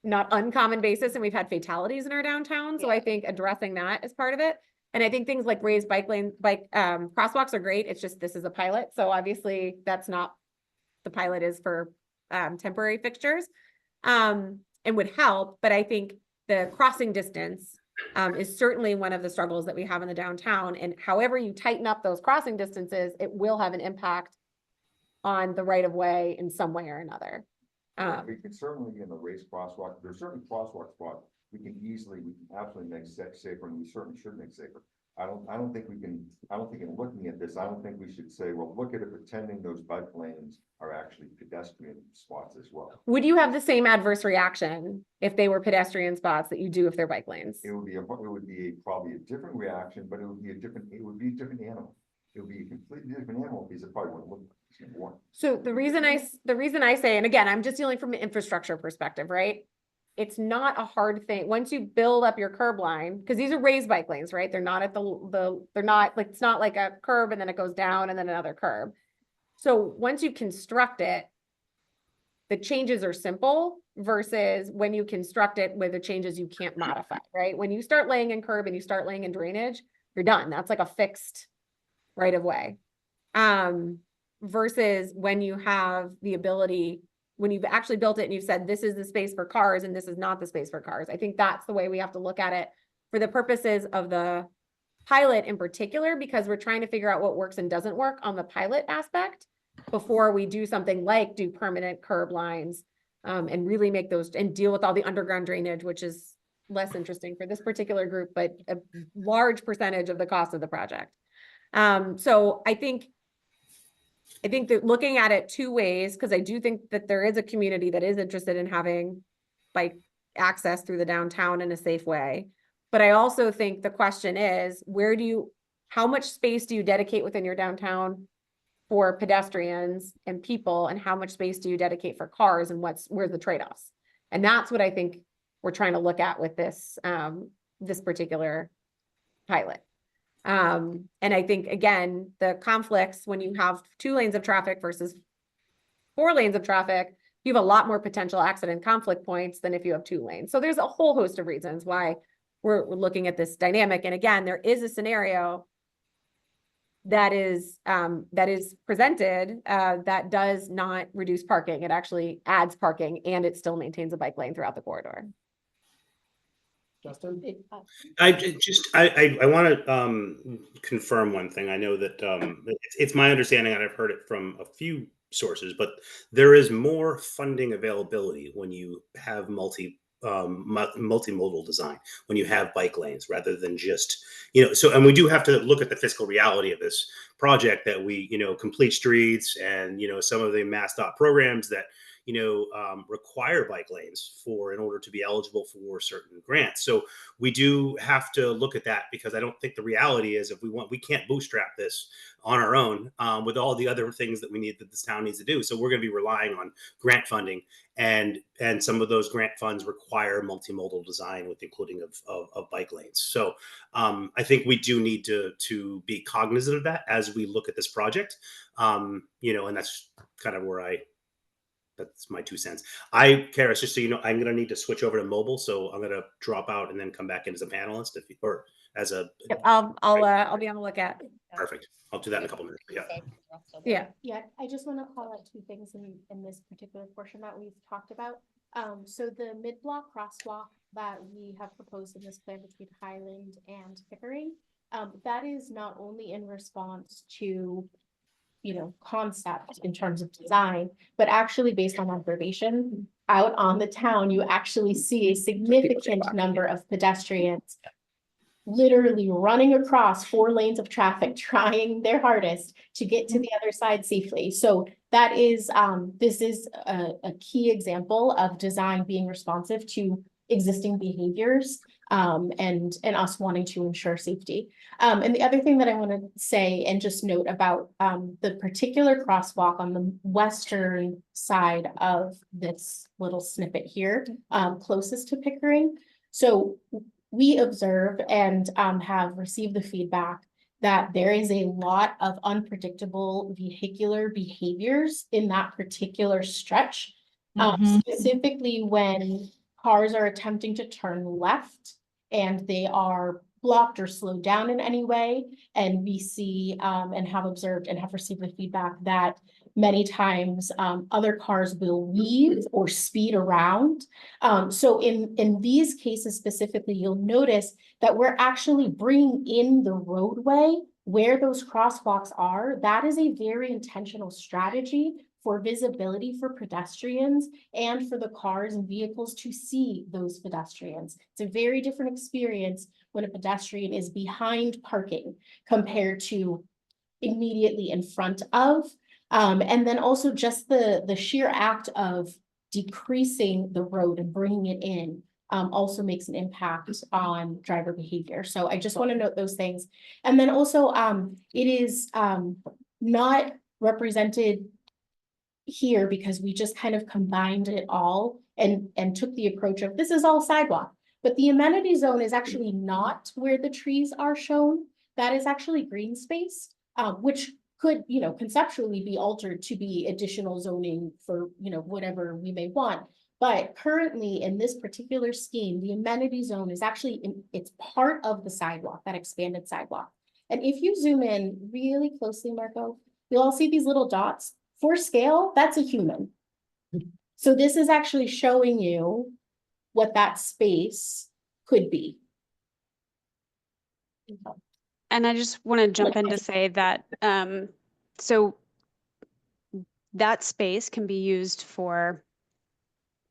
uncommon basis. And we've had fatalities in our downtown. So I think addressing that is part of it. And I think things like raised bike lane, crosswalks are great. It's just, this is a pilot. So obviously that's not, the pilot is for temporary fixtures, and would help. But I think the crossing distance is certainly one of the struggles that we have in the downtown. And however you tighten up those crossing distances, it will have an impact on the right of way in some way or another. We can certainly, in the race crosswalk, there's certain crosswalk spots we can absolutely make safer, and we certainly should make safer. I don't think in looking at this, I don't think we should say, well, look at it pretending those bike lanes are actually pedestrian spots as well. Would you have the same adverse reaction if they were pedestrian spots that you do if they're bike lanes? It would be probably a different reaction, but it would be a different animal. It would be a completely different animal because it probably wouldn't look like one. So the reason I say, and again, I'm just dealing from an infrastructure perspective, right? It's not a hard thing. Once you build up your curb line, because these are raised bike lanes, right? They're not at they're not like, it's not like a curb and then it goes down and then another curb. So once you construct it, the changes are simple versus when you construct it with the changes you can't modify, right? When you start laying in curb and you start laying in drainage, you're done. That's like a fixed right of way. Versus when you have the ability, when you've actually built it and you've said, this is the space for cars and this is not the space for cars. I think that's the way we have to look at it for the purposes of the pilot in particular, because we're trying to figure out what works and doesn't work on the pilot aspect before we do something like do permanent curb lines, and really make those and deal with all the underground drainage, which is less interesting for this particular group, but a large percentage of the cost of the project. So I think that looking at it two ways, because I do think that there is a community that is interested in having bike access through the downtown in a safe way. But I also think the question is, how much space do you dedicate within your downtown for pedestrians and people, and how much space do you dedicate for cars, and where's the trade-offs? And that's what I think we're trying to look at with this, this particular pilot. And I think, again, the conflicts when you have 2 lanes of traffic versus 4 lanes of traffic, you have a lot more potential accident conflict points than if you have 2 lanes. So there's a whole host of reasons why we're looking at this dynamic. And again, there is a scenario that is presented that does not reduce parking. It actually adds parking and it still maintains a bike lane throughout the corridor. Justin? I want to confirm one thing. I know that it's my understanding, and I've heard it from a few sources, but there is more funding availability when you have multimodal design, when you have bike lanes rather than just, so, and we do have to look at the fiscal reality of this project, that we, complete streets and, some of the MassDOT programs that, require bike lanes in order to be eligible for certain grants. So we do have to look at that, because I don't think the reality is we can't bootstrap this on our own with all the other things that this town needs to do. So we're going to be relying on grant funding, and some of those grant funds require multimodal design with including of bike lanes. So I think we do need to be cognizant of that as we look at this project. And that's kind of where that's my 2 cents. Karis, just so you know, I'm going to need to switch over to mobile, so I'm going to drop out and then come back in as a panelist, or as a. Yep, I'll be on the lookout. Perfect. I'll do that in a couple minutes. Yeah. Yeah, I just want to call out 2 things in this particular portion that we've talked about. So the mid-block crosswalk that we have proposed in this plan between Highland and Pickering, that is not only in response to concept in terms of design, but actually based on observation out on the town, you actually see a significant number of pedestrians literally running across 4 lanes of traffic, trying their hardest to get to the other side safely. So that is, this is a key example of design being responsive to existing behaviors, and us wanting to ensure safety. And the other thing that I want to say and just note about the particular crosswalk on the western side of this little snippet here, closest to Pickering. So we observe and have received the feedback that there is a lot of unpredictable vehicular behaviors in that particular stretch, specifically when cars are attempting to turn left and they are blocked or slowed down in any way. And we see and have observed and have received the feedback that many times other cars will weave or speed around. So in these cases specifically, you'll notice that we're actually bringing in the roadway where those crosswalks are. That is a very intentional strategy for visibility for pedestrians and for the cars and vehicles to see those pedestrians. It's a very different experience when a pedestrian is behind parking compared to immediately in front of. And then also just the sheer act of decreasing the road and bringing it in also makes an impact on driver behavior. So I just want to note those things. And then also it is not represented here because we just kind of combined it all and took the approach of this is all sidewalk. But the amenity zone is actually not where the trees are shown. That is actually green space, which could, conceptually be altered to be additional zoning for, whatever we may want. But currently in this particular scheme, the amenity zone is actually, it's part of the sidewalk, that expanded sidewalk. And if you zoom in really closely, Marco, you'll all see these little dots. For scale, that's a human. So this is actually showing you what that space could be. And I just want to jump in to say that, so that space can be used for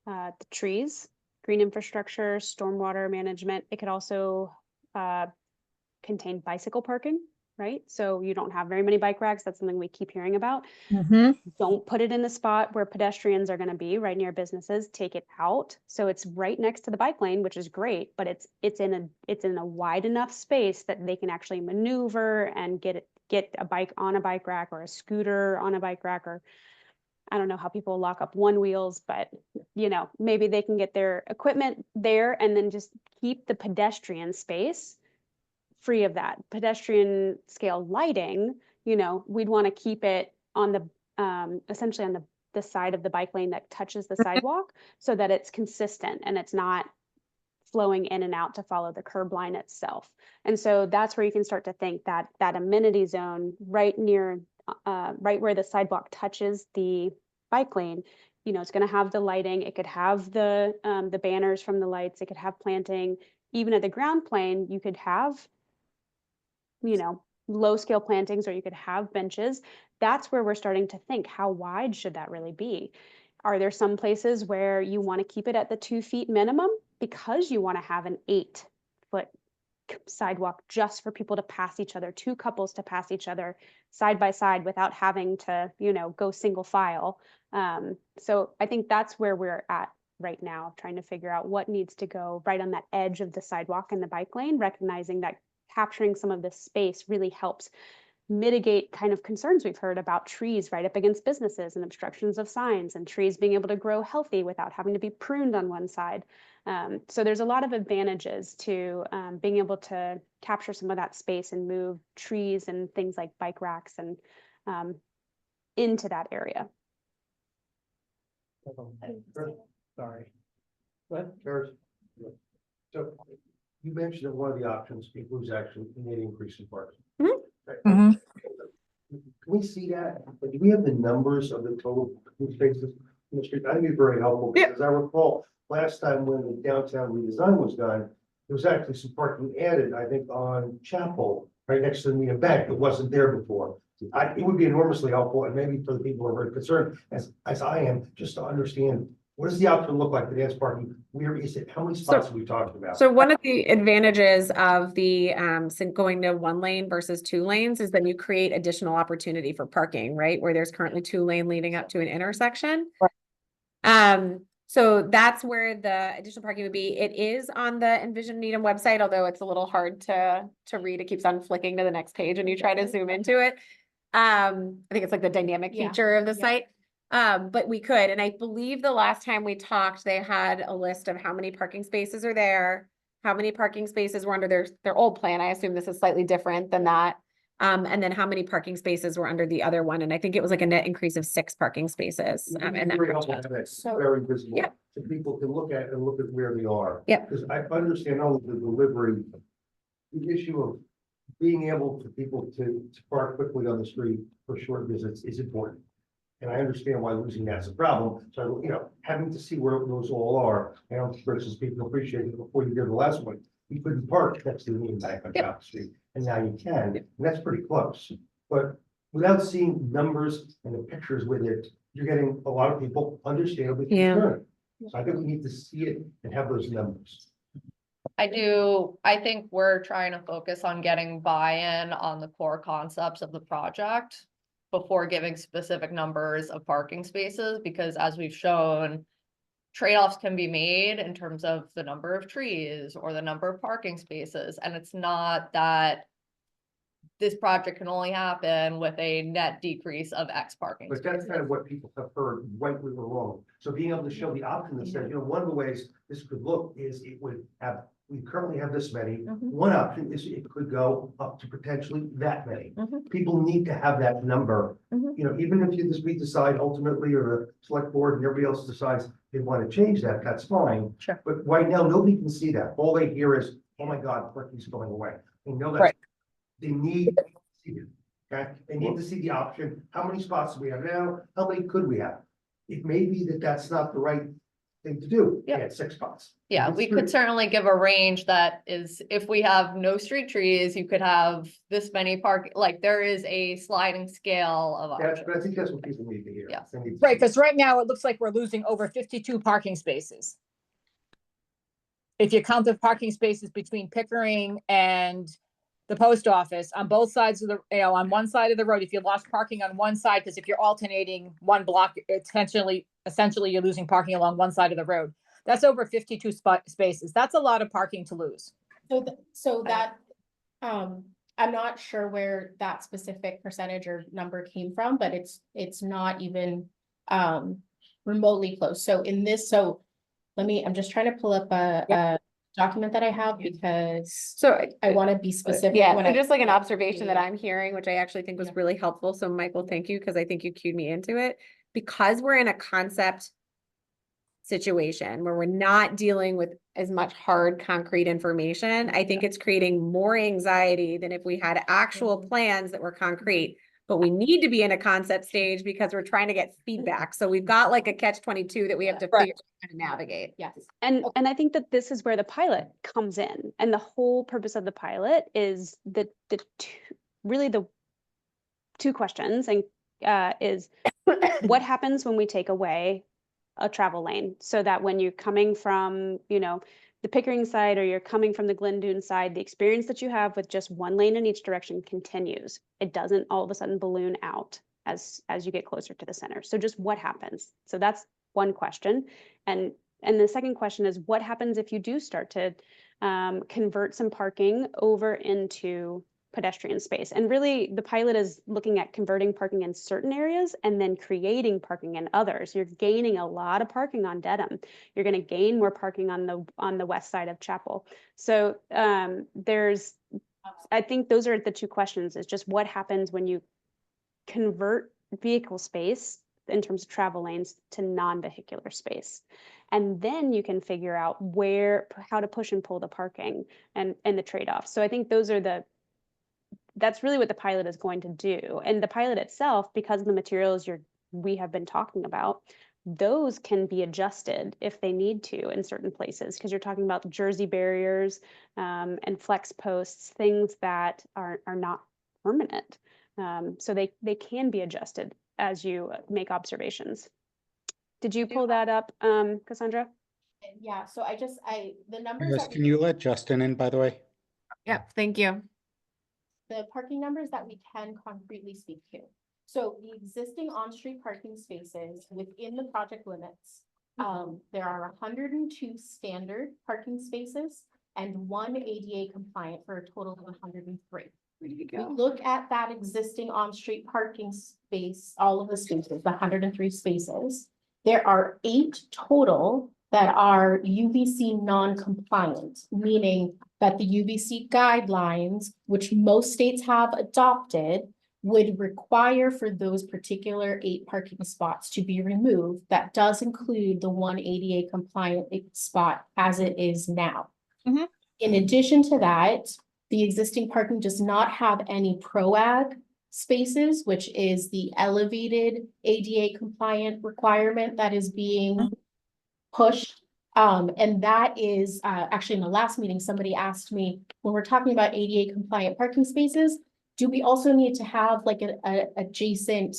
the trees, green infrastructure, stormwater management. It could also contain bicycle parking, right? So you don't have very many bike racks. That's something we keep hearing about. Don't put it in the spot where pedestrians are going to be right near businesses. Take it out. So it's right next to the bike lane, which is great, but it's in a wide enough space that they can actually maneuver and get a bike on a bike rack or a scooter on a bike rack, or I don't know how people lock up one wheels, but maybe they can get their equipment there and then just keep the pedestrian space free of that. Pedestrian scale lighting, we'd want to keep it on the essentially on the side of the bike lane that touches the sidewalk so that it's consistent and it's not flowing in and out to follow the curb line itself. And so that's where you can start to think that that amenity zone right near right where the sidewalk touches the bike lane, it's going to have the lighting. It could have the banners from the lights. It could have planting. Even at the ground plane, you could have low scale plantings, or you could have benches. That's where we're starting to think, how wide should that really be? Are there some places where you want to keep it at the 2 feet minimum because you want to have an 8-foot sidewalk just for people to pass each other, 2 couples to pass each other side by side without having to, go single file. So I think that's where we're at right now, trying to figure out what needs to go right on that edge of the sidewalk and the bike lane, recognizing that capturing some of this space really helps mitigate kind of concerns we've heard about trees right up against businesses and obstructions of signs, and trees being able to grow healthy without having to be pruned on one side. So there's a lot of advantages to being able to capture some of that space and move trees and things like bike racks and into that area. Sorry. What? So you mentioned that one of the options includes actually an increase in parking. Mhm. Can we see that? Do we have the numbers of the total spaces in the street? That'd be very helpful, because I recall last time when the downtown redesign was done, there was actually some parking added, I think, on Chapel, right next to the Needham Bank. It wasn't there before. It would be enormously helpful, and maybe for the people who are very concerned, as I am, just to understand What does the option look like for dance parking? Where is it? How many spots are we talking about? So one of the advantages of the going to 1 lane versus 2 lanes is then you create additional opportunity for parking, right? Where there's currently 2 lane leading up to an intersection. So that's where the additional parking would be. It is on the Envision Needham website, although it's a little hard to read. It keeps on flicking to the next page when you try to zoom into it. I think it's like the dynamic Yeah. feature of the Yeah. site. But we could, and I believe the last time we talked, they had a list of how many parking spaces are there, how many parking spaces were under their old plan. I assume this is slightly different than that. And then how many parking spaces were under the other one. And I think it was like a net increase of 6 parking spaces. It'd And be that very helpful to have that So- very visible. Yep. So people can look at and look at where they are. Yep. Because I understand only the delivery, the issue of being able for people to park quickly on the street for short visits is important. And I understand why losing that's a problem. So, having to see where those all are, I don't think versus people appreciate it before you did the last one. You couldn't park next to the main bank on South Street, and now you can, and that's pretty close. But without seeing numbers and the pictures with it, you're getting a lot of people understandably Yeah. concerned. So I think we need to see it and have those numbers. I think we're trying to focus on getting buy-in on the core concepts of the project before giving specific numbers of parking spaces, because as we've shown, trade-offs can be made in terms of the number of trees or the number of parking spaces. And it's not that this project can only happen with a net decrease of X parking But that's spaces. kind of what people have heard, rightly or wrong. So being able to show the option that says, one of the ways this could look is it would have, we currently have this many. One option is it could go up to potentially that many. People need to have that number. Even if we decide ultimately, or the select board and everybody else decides they want to change that, that's fine. Sure. But right now, nobody can see that. All they hear is, oh my God, parking's going away. They know that. Right. They need to see it. Okay, they need to see the option. How many spots do we have now? How many could we have? It may be that that's not the right thing to do. Yeah. Add 6 spots. Yeah, we could certainly give a range that is, if we have no street trees, you could have this many park, like there is a sliding scale of That's, options. but I think that's what people need to hear. Yes. They need to Right, see because right now it looks like we're losing over 52 parking spaces. If you count the parking spaces between Pickering and the post office on both sides of the, on one side of the road, if you lost parking on one side, because if you're alternating one block, essentially you're losing parking along one side of the road. That's over 52 spaces. That's a lot of parking to lose. So that, I'm not sure where that specific percentage or number came from, but it's not even, remotely close. So I'm just trying to pull up a document that I have because So I want to be specific. yeah, when so I- just like an observation that I'm hearing, which I actually think was Yeah. really helpful. So Michael, thank you, because I think you cued me into it. Because we're in a concept situation where we're not dealing with as much hard concrete information, I think it's creating more anxiety than if we had actual plans that were concrete. But we need to be in a concept stage because we're trying to get feedback. So we've got like a catch-22 that we have to Right. figure out how to navigate. Yes. And I think that this is where the pilot comes in, and the whole purpose of the pilot is the two questions, and is what happens when we take away a travel lane, so that when you're coming from the Pickering side or you're coming from the Glendoon side, the experience that you have with just 1 lane in each direction continues. It doesn't all of a sudden balloon out as you get closer to the center. So just what happens? So that's one question. And the second question is, what happens if you do start to convert some parking over into pedestrian space? And really, the pilot is looking at converting parking in certain areas and then creating parking in others. You're gaining a lot of parking on Dedham. You're going to gain more parking on the west side of Chapel. So I think those are the two questions, is just what happens when you convert vehicle space in terms of travel lanes to non-vehicular space. And then you can figure out how to push and pull the parking and the trade-offs. So I think that's really what the pilot is going to do. And the pilot itself, because of the materials we have been talking about, those can be adjusted if they need to in certain places, because you're talking about jersey barriers and flex posts, things that are not permanent. So they can be adjusted as you make observations. Did you pull that up, Cassandra? Yeah, so the numbers Yes, that can you let Justin in, by the way? Yep, thank you. the parking numbers that we can concretely speak to. So the existing on-street parking spaces within the project limits, there are 102 standard parking spaces and 1 ADA compliant for a total of 103. We look at that existing on-street parking space, all of the spaces, the 103 spaces. There are 8 total that are UVC non-compliant, meaning that the UVC guidelines, which most states have adopted, would require for those particular 8 parking spots to be removed. That does include the 1 ADA compliant spot as it is now. Mhm. In addition to that, the existing parking does not have any PROAG spaces, which is the elevated ADA compliant requirement that is being pushed. And that is actually in the last meeting, somebody asked me, when we're talking about ADA compliant parking spaces, do we also need to have like a adjacent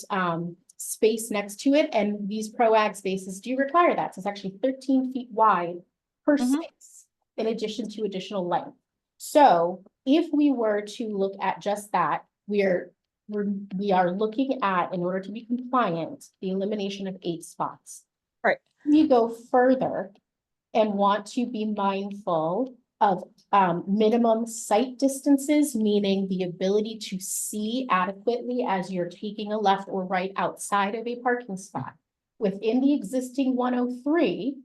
space next to it? And these PROAG spaces do require that. So it's actually 13 feet wide per space in addition to additional length. So if we were to look at just that, we are looking at, in order to be compliant, the elimination of 8 spots. Right. We go further and want to be mindful of minimum sight distances, meaning the ability to see adequately as you're taking a left or right outside of a parking spot. Within the existing 103,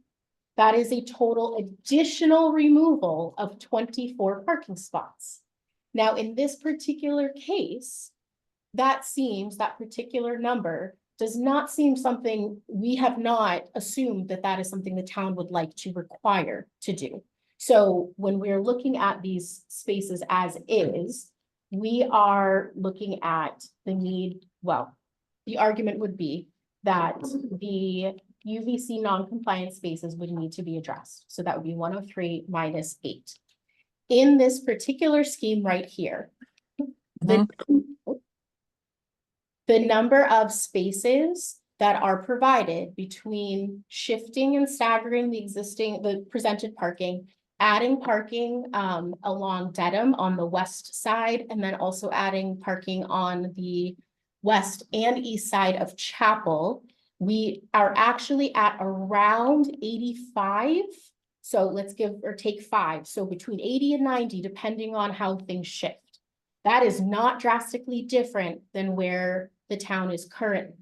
that is a total additional removal of 24 parking spots. Now, in this particular case, that particular number does not seem something, we have not assumed that that is something the town would like to require to do. So when we're looking at these spaces as is, we are looking at the need, well, the argument would be that the UVC non-compliant spaces would need to be addressed. So that would be 103 minus 8. In this particular scheme right here, the number of spaces that are provided between shifting and staggering the presented parking, adding parking along Dedham on the west side, and then also adding parking on the west and east side of Chapel, we are actually at around 85. So let's give or take 5. So between 80 and 90, depending on how things shift. That is not drastically different than where the town is currently.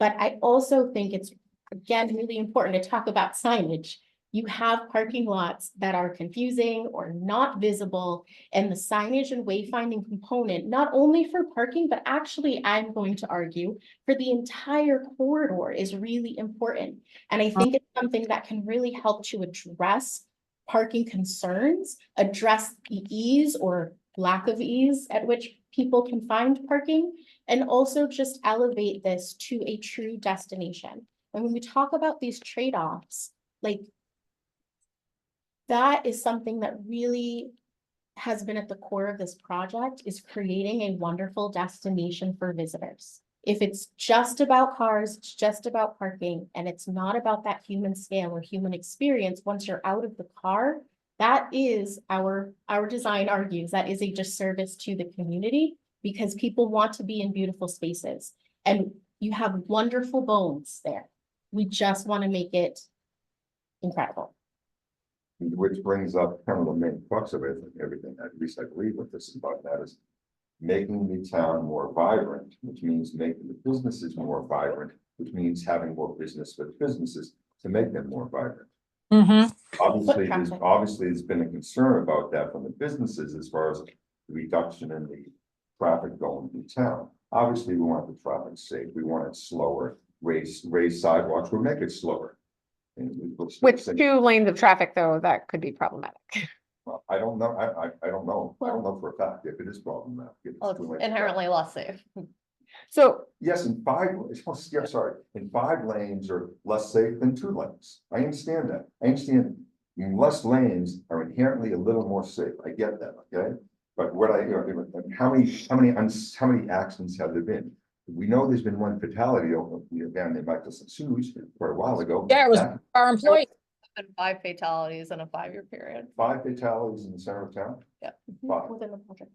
But I also think it's, again, really important to talk about signage. You have parking lots that are confusing or not visible, and the signage and wayfinding component, not only for parking, but actually, I'm going to argue, for the entire corridor is really important. And I think it's something that can really help to address parking concerns, address the ease or lack of ease at which people can find parking, and also just elevate this to a true destination. And when we talk about these trade-offs, like, that is something that really has been at the core of this project, is creating a wonderful destination for visitors. If it's just about cars, it's just about parking, and it's not about that human scale or human experience, once you're out of the car, that is our design argues, that is a disservice to the community, because people want to be in beautiful spaces. And you have wonderful bones there. We just want to make it incredible. Which brings up kind of the main crux of it, everything, at least I believe what this is about, that is making the town more vibrant, which means making the businesses more vibrant, which means having more business with businesses to make them more vibrant. Obviously, there's been a concern about that from the businesses as far as the reduction in the traffic going through town. Obviously, we want the traffic safe. We want it slower. Raise sidewalks. We'll make it slower. With 2 lanes of traffic, though, that could be problematic. Well, I don't know. I don't know. I don't know for a fact if it is problematic. Well, it's inherently less safe. So yes, in 5, yeah, sorry, in 5 lanes are less safe than 2 lanes. I understand that. I understand less lanes are inherently a little more safe. I get that, okay? But what how many accidents have there been? We know there's been one fatality over, down there by the Sue's quite a while ago. Yeah, it was That- our employee. Been 5 fatalities in a 5-year period. 5 fatalities in the center of town. Five. Within the project.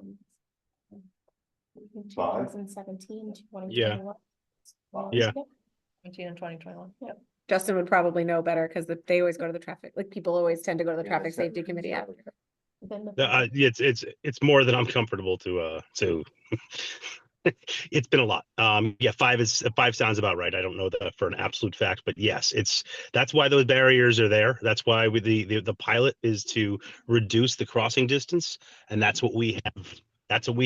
Five? 2017 to Yeah. 2021. Yeah. 2019 and 2021. Yeah. Justin would probably know better because they always go to the traffic, like people always tend to go to the Yeah, traffic that's- safety committee. Yeah. Within the It's more than I'm comfortable to it's been a lot. Yeah, 5 sounds about right. I don't know that for an absolute fact, but yes, that's why those barriers are there. That's why the pilot is to reduce the crossing distance, and that's what we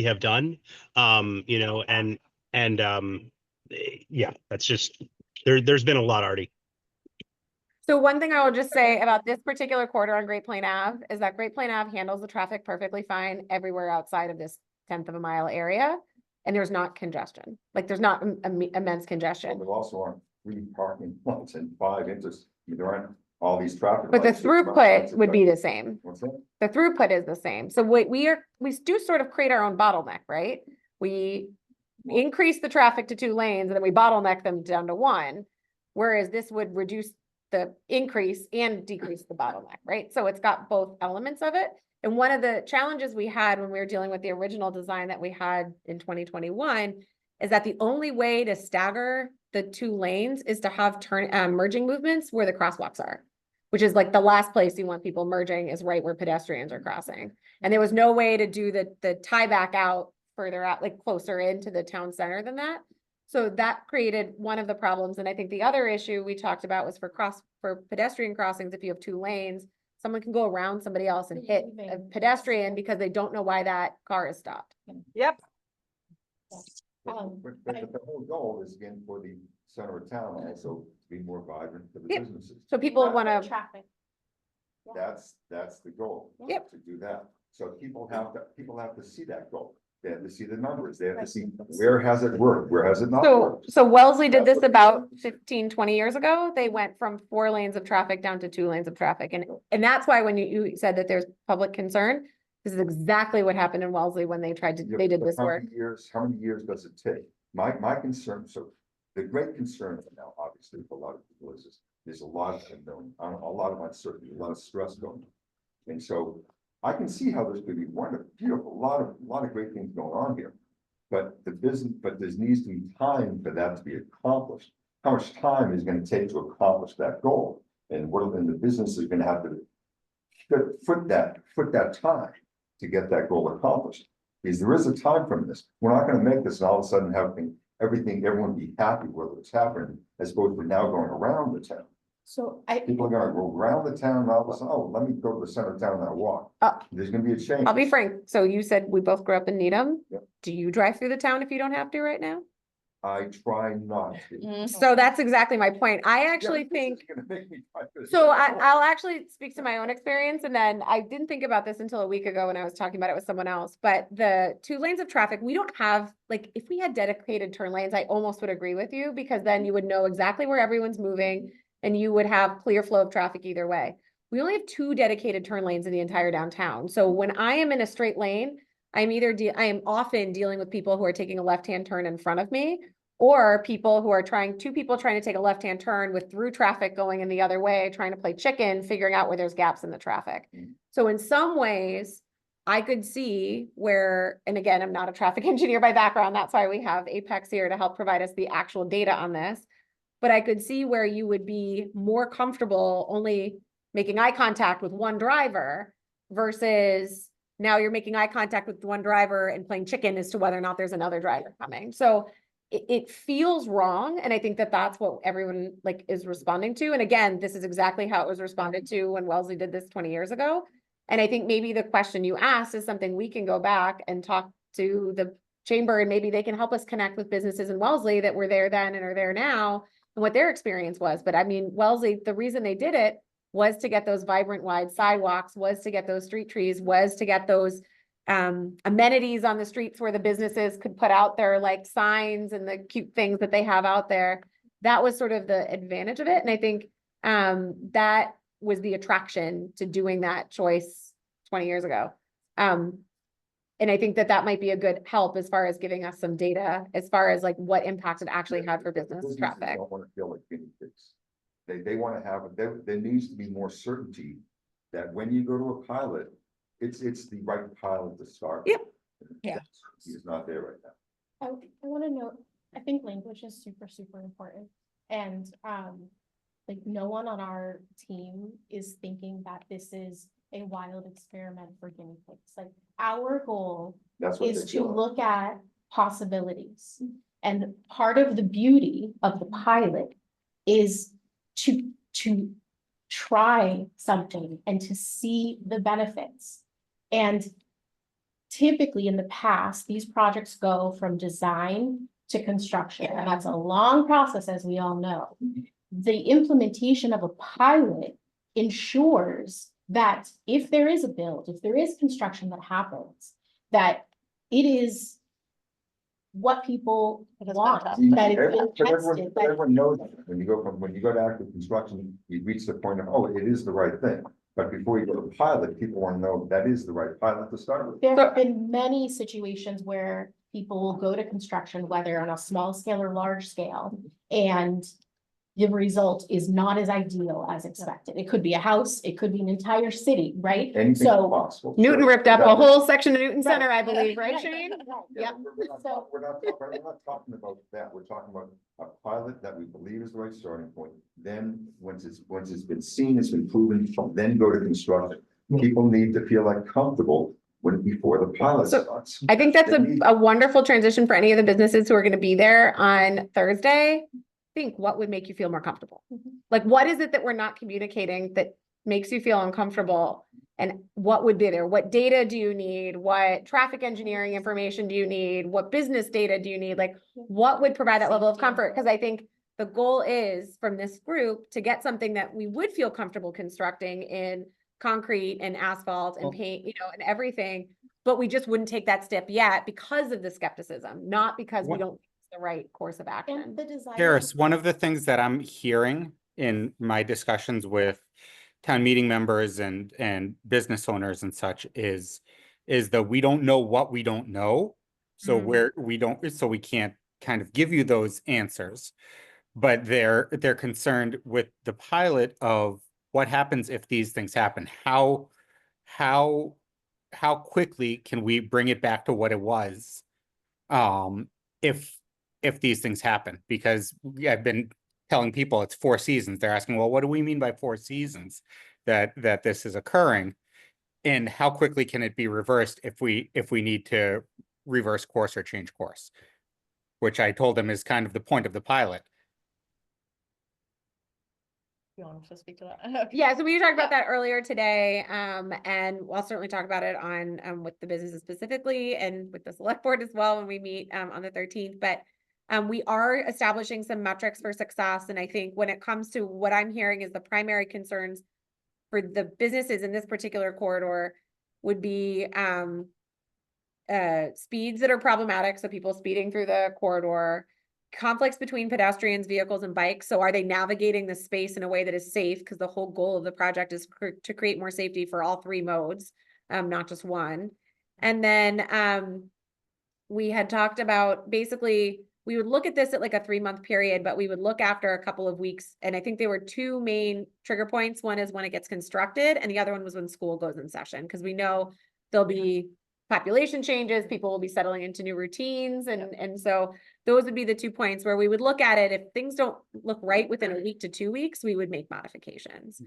have done. You know, yeah, that's just there's been a lot already. So one thing I will just say about this particular quarter on Great Plain Ave is that Great Plain Ave handles the traffic perfectly fine everywhere outside of this 1/10 of a mile area. And there's not congestion, like there's not immense Well, congestion. there also aren't 3 parking lots and 5 enters. There aren't all these traffic. But the lights, 6 traffic throughput lights, would be etc. the same. What's that? The throughput is the same. So we do sort of create our own bottleneck, right? We increase the traffic to 2 lanes and then we bottleneck them down to 1. Whereas this would reduce the increase and decrease the bottleneck, right? So it's got both elements of it. And one of the challenges we had when we were dealing with the original design that we had in 2021 is that the only way to stagger the 2 lanes is to have merging movements where the crosswalks are, which is like the last place you want people merging is right where pedestrians are crossing. And there was no way to do the tie back out further out, like closer into the town center than that. So that created one of the problems. And I think the other issue we talked about was for pedestrian crossings, if you have 2 lanes, someone can go around somebody else and hit a pedestrian because they don't know why that car is stopped. Yep. But the whole goal is again for the center of town also to be more vibrant for the Yep. businesses. So people want to, Traffic. That's the goal. Yep. To do that. So people have to see that goal. They have to see the numbers. They have to see where has it worked, where has it not worked. so Wellesley did That's this what- about 15, 20 years ago. They went from 4 lanes of traffic down to 2 lanes of traffic. And that's why when you said that there's public concern, this is exactly what happened in Wellesley when they tried to, Yeah, they did but this how work. many years, how many years does it take? My concern, so the great concern now, obviously, for a lot of people is there's a lot of unknown, a lot of uncertainty, a lot of stress going on. And so I can see how this could be wonderful, beautiful, a lot of great things going on here. But there needs to be time for that to be accomplished. How much time is going to take to accomplish that goal? And the business is going to have to foot that time to get that goal accomplished. Because there is a time from this. We're not going to make this and all of a sudden everyone be happy whether it's happening, as opposed to now going around the town. So People are gonna go around the town and all of a sudden, oh, let me go to the center of town and I walk. There's gonna be a change. I'll be frank. So you said we both grew up in Needham. Yep. Do you drive through the town if you don't have to right now? I try not to. Mm-hmm. So that's exactly my point. I actually Yeah, this think, is gonna make me try to- so I'll actually speak to my own experience, and then I didn't think about this until a week ago when I was talking about it with someone else, but the 2 lanes of traffic, we don't have, like, if we had dedicated turn lanes, I almost would agree with you, because then you would know exactly where everyone's moving and you would have clear flow of traffic either way. We only have 2 dedicated turn lanes in the entire downtown. So when I am in a straight lane, I am often dealing with people who are taking a left-hand turn in front of me, or people who are 2 people trying to take a left-hand turn with through traffic going in the other way, trying to play chicken, figuring out where there's gaps in the traffic. So in some ways, I could see where, and again, I'm not a traffic engineer by background, that's why we have Apex here to help provide us the actual data on this. But I could see where you would be more comfortable only making eye contact with one driver versus now you're making eye contact with one driver and playing chicken as to whether or not there's another driver coming. So it feels wrong. And I think that that's what everyone is responding to. And again, this is exactly how it was responded to when Wellesley did this 20 years ago. And I think maybe the question you asked is something we can go back and talk to the chamber, and maybe they can help us connect with businesses in Wellesley that were there then and are there now and what their experience was. But I mean, Wellesley, the reason they did it was to get those vibrant wide sidewalks, was to get those street trees, was to get those amenities on the streets where the businesses could put out their signs and the cute things that they have out there. That was sort of the advantage of it. And I think that was the attraction to doing that choice 20 years ago. And And I think that that might be a good help as far as giving us some data, as far as like what impact it actually had for business Businesses traffic. don't want to feel like guinea pigs. They want to have, there needs to be more certainty that when you go to a pilot, it's the right pilot to start. Yep. Yeah. He's not there right now. I want to note, I think language is super, super important. And, like no one on our team is thinking that this is a wild experiment for guinea pigs. Like our goal That's what is they to feel. look at possibilities. And part of the beauty of the pilot is to try something and to see the benefits. And typically in the past, these projects go from design to construction, and that's a long process, as we all know. The implementation of a pilot ensures that if there is a build, if there is construction that happens, that it is what people want, that it's been tested, But that everyone knows that. When you go to active construction, you reach the point of, oh, it is the right thing. But before you go to pilot, people want to know that is the right pilot to start with. there have been many situations where people will go to construction, whether on a small scale or large scale, and the result is not as ideal as expected. It could be a house, it could be an entire city, right? Anything's So possible. Newton ripped up a whole section of Newton Right. Center, I believe, right, Shane? Yeah, Yep. we're not, So- we're not talking about that. We're talking about a pilot that we believe is the right starting point. Then, once it's been seen, it's been proven, then go to construction. People need to feel like comfortable before the pilot So, starts. I think that's They need- a wonderful transition for any of the businesses who are gonna be there on Thursday. Think what would make you feel more comfortable? Like, what is it that we're not communicating that makes you feel uncomfortable? And what would be there? What data do you need? What traffic engineering information do you need? What business data do you need? Like, what would provide that level of comfort? Because I think the goal is from this group to get something that we would feel comfortable constructing in concrete and asphalt and paint, and everything. But we just wouldn't take that step yet because of the skepticism, not because we What- don't think it's the right course of action. and the design. Harris, one of the things that I'm hearing in my discussions with town meeting members and business owners and such is that we don't know what we don't know. So so we can't kind of give you those answers. But they're concerned with the pilot of what happens if these things happen. How quickly can we bring it back to what it was? If these things happen, because I've been telling people it's 4 seasons. They're asking, well, what do we mean by 4 seasons that this is occurring? And how quickly can it be reversed if we need to reverse course or change course? Which I told them is kind of the point of the pilot. You want to speak to that? Yeah, so we talked about that earlier today, and we'll certainly talk about it on with the businesses specifically and with the select board as well when we meet on the 13th. But we are establishing some metrics for success, and I think when it comes to what I'm hearing is the primary concerns for the businesses in this particular corridor would be speeds that are problematic, so people speeding through the corridor. Conflicts between pedestrians, vehicles, and bikes. So are they navigating the space in a way that is safe? Because the whole goal of the project is to create more safety for all 3 modes, not just one. And then we had talked about basically we would look at this at like a 3-month period, but we would look after a couple of weeks. And I think there were 2 main trigger points. One is when it gets constructed, and the other one was when school goes in session, because we know there'll be population changes, people will be settling into new routines. And so those would be the 2 points where we would look at it. If things don't look right within a week to 2 weeks, we would make modifications.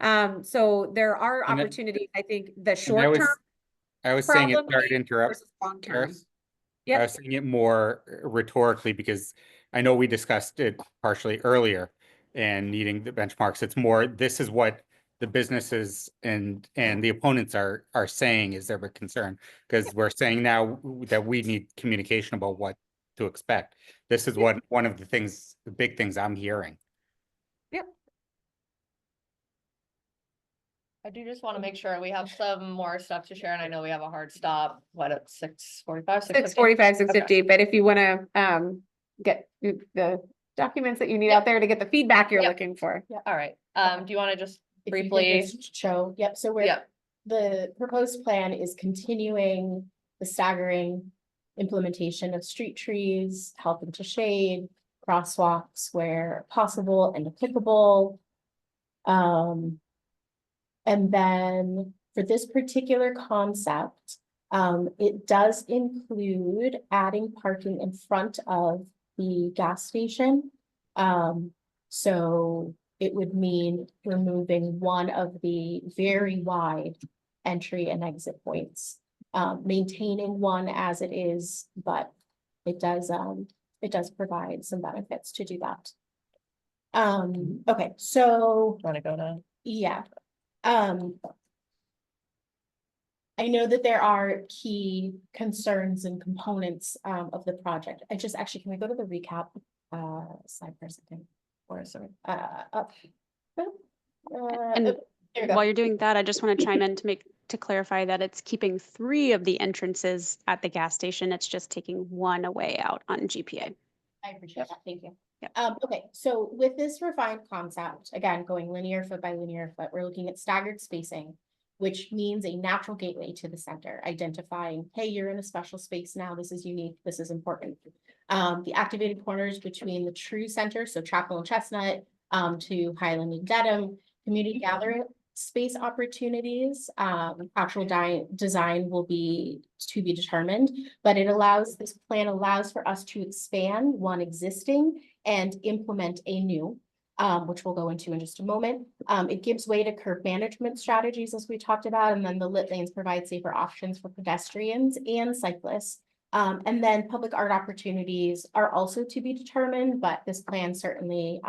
So there are And opportunities, I think the And short term. I was saying it, problem sorry to interrupt. versus long term. Harris. I Yep. was saying it more rhetorically because I know we discussed it partially earlier and needing the benchmarks. It's more, this is what the businesses and the opponents are saying is their big concern, because we're saying now that we need communication about what to expect. This is what one of the big things I'm hearing. Yep. I do just want to make sure we have some more stuff to share, and I know we have a hard stop, what, at 6:45? 6:45, 6:50, but if you want to get the documents that you need out there to get the feedback you're Yep. looking for. All right, do you want to just If you could briefly? just show, yep, so Yeah. the proposed plan is continuing the staggering implementation of street trees, helping to shade, crosswalks where possible and applicable. And then for this particular concept, it does include adding parking in front of the gas station. So it would mean removing one of the very wide entry and exit points, maintaining one as it is, but it does provide some benefits to do that. Okay, so Want to go to? yeah. I know that there are key concerns and components of the project. I just actually, can we go to the recap slide for a second? Or sorry, up. And there we go. while you're doing that, I just want to chime in to clarify that it's keeping 3 of the entrances at the gas station. It's just taking 1 away out on GPA. I appreciate that, thank you. Yep. Okay, so with this refined concept, again, going linear foot by linear foot, we're looking at staggered spacing, which means a natural gateway to the center, identifying, hey, you're in a special space now, this is unique, this is important. The activated corners between the true center, so Chapel and Chestnut, to Highland and Dedham, community gathering space opportunities, actual design will be to be determined, but this plan allows for us to expand one existing and implement a new, which we'll go into in just a moment. It gives way to curb management strategies, as we talked about, and then the lit lanes provide safer options for pedestrians and cyclists. And then public art opportunities are also to be determined, but this plan certainly,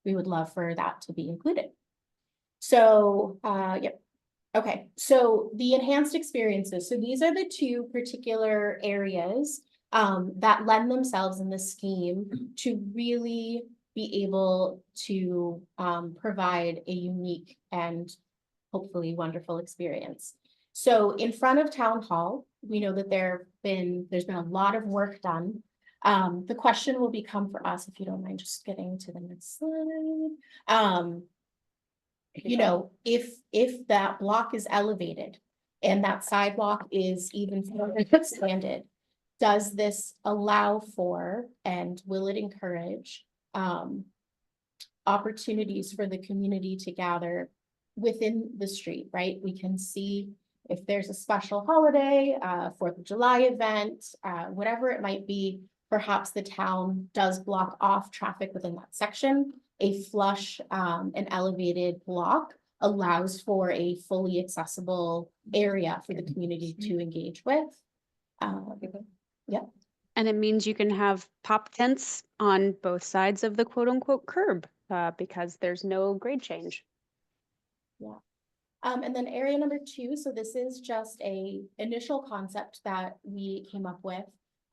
we would love for that to be included. So, yep. Okay, so the enhanced experiences. So these are the 2 particular areas that lend themselves in the scheme to really be able to provide a unique and hopefully wonderful experience. So in front of Town Hall, we know that there's been a lot of work done. The question will become for us, if you don't mind just getting to the next slide. You know, if that block is elevated and that sidewalk is even further expanded, does this allow for, and will it encourage opportunities for the community to gather within the street, right? We can see if there's a special holiday, 4th of July event, whatever it might be, perhaps the town does block off traffic within that section. A flush and elevated block allows for a fully accessible area for the community to engage with. Yeah. And it means you can have pop tents on both sides of the quote unquote curb because there's no grade change. Yeah. And then area number 2, so this is just a initial concept that we came up with.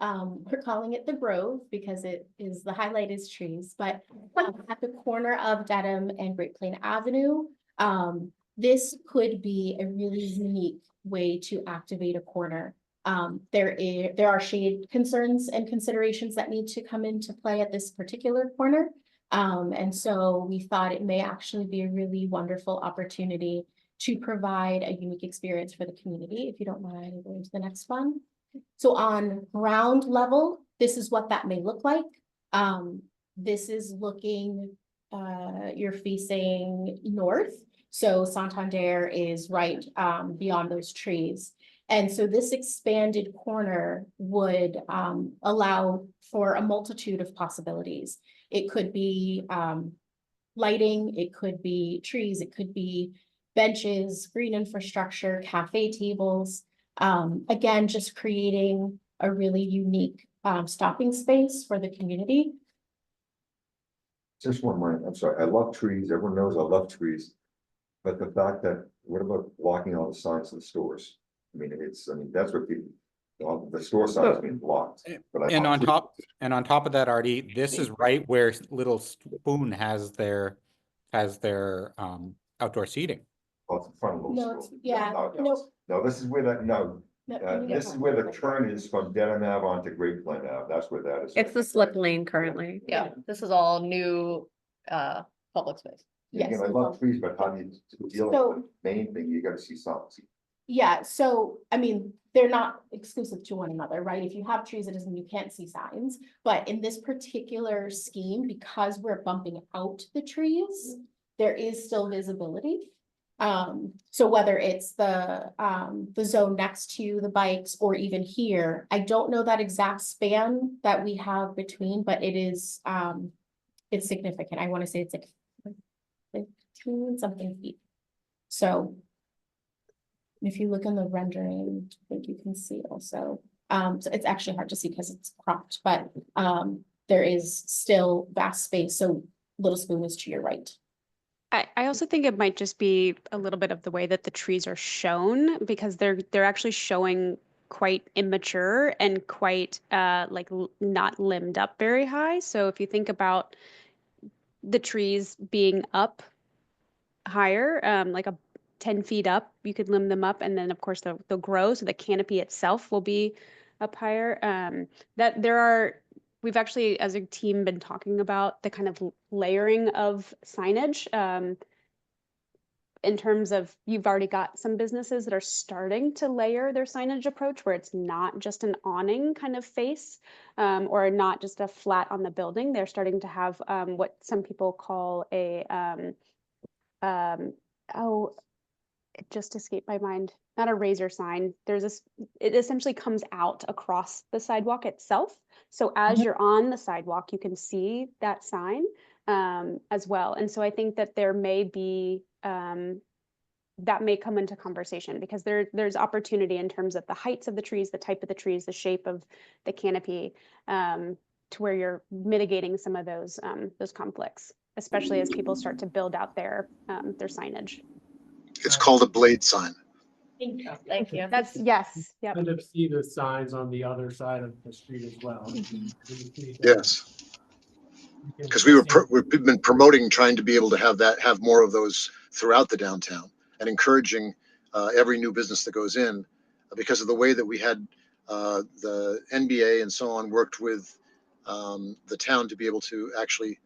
We're calling it the Grove because it is the highlight is trees, but at the corner of Dedham and Great Plain Avenue, this could be a really unique way to activate a corner. There are shade concerns and considerations that need to come into play at this particular corner. And so we thought it may actually be a really wonderful opportunity to provide a unique experience for the community. If you don't mind going to the next one. So on ground level, this is what that may look like. This is looking, you're facing north. So Santander is right beyond those trees. And so this expanded corner would allow for a multitude of possibilities. It could be lighting, it could be trees, it could be benches, green infrastructure, cafe tables. Again, just creating a really unique stopping space for the community. Just one more, I'm sorry, I love trees, everyone knows I love trees. But the fact that, what about blocking all the signs in the stores? I mean, that's what people, the store signs being blocked. But And on top of that, Artie, this is right where Little Spoon has their outdoor seating. Oh, it's in front of the No, store. it's, yeah, No, this is where this is where the turn is from Dedham Ave onto Great Plain Ave, that's where that is. It's the slip lane currently. Yeah, this is all new public space. Yes. Again, I love trees, but how do you deal with the main thing? You gotta see something. Yeah, so, I mean, they're not exclusive to one another, right? If you have trees, it doesn't mean you can't see signs. But in this particular scheme, because we're bumping out the trees, there is still visibility. So whether it's the zone next to the bikes or even here, I don't know that exact span that we have between, but it is, it's significant. I want to say it's like 15 something feet. So if you look in the rendering, I think you can see also, so it's actually hard to see because it's cropped, but, there is still vast space. So Little Spoon is to your right. I also think it might just be a little bit of the way that the trees are shown because they're actually showing quite immature and quite like not limbed up very high. So if you think about the trees being up higher, like 10 feet up, you could limb them up, and then of course they'll grow. So the canopy itself will be up higher. That there are, we've actually as a team been talking about the kind of layering of signage. In terms of you've already got some businesses that are starting to layer their signage approach where it's not just an awning kind of face or not just a flat on the building. They're starting to have what some people call a oh, it just escaped my mind. Not a razor sign. There's this, it essentially comes out across the sidewalk itself. So as you're on the sidewalk, you can see that sign as well. And so I think that there may be that may come into conversation because there's opportunity in terms of the heights of the trees, the type of the trees, the shape of the canopy, to where you're mitigating some of those conflicts, especially as people start to build out their signage. It's called a blade sign. Thank you. That's, yes, yep. Kind of see the signs on the other side of the street as well. Yes, because we've been promoting, trying to be able to have more of those throughout the downtown and encouraging every new business that goes in because of the way that we had the NBA and so on worked with the town to be able to actually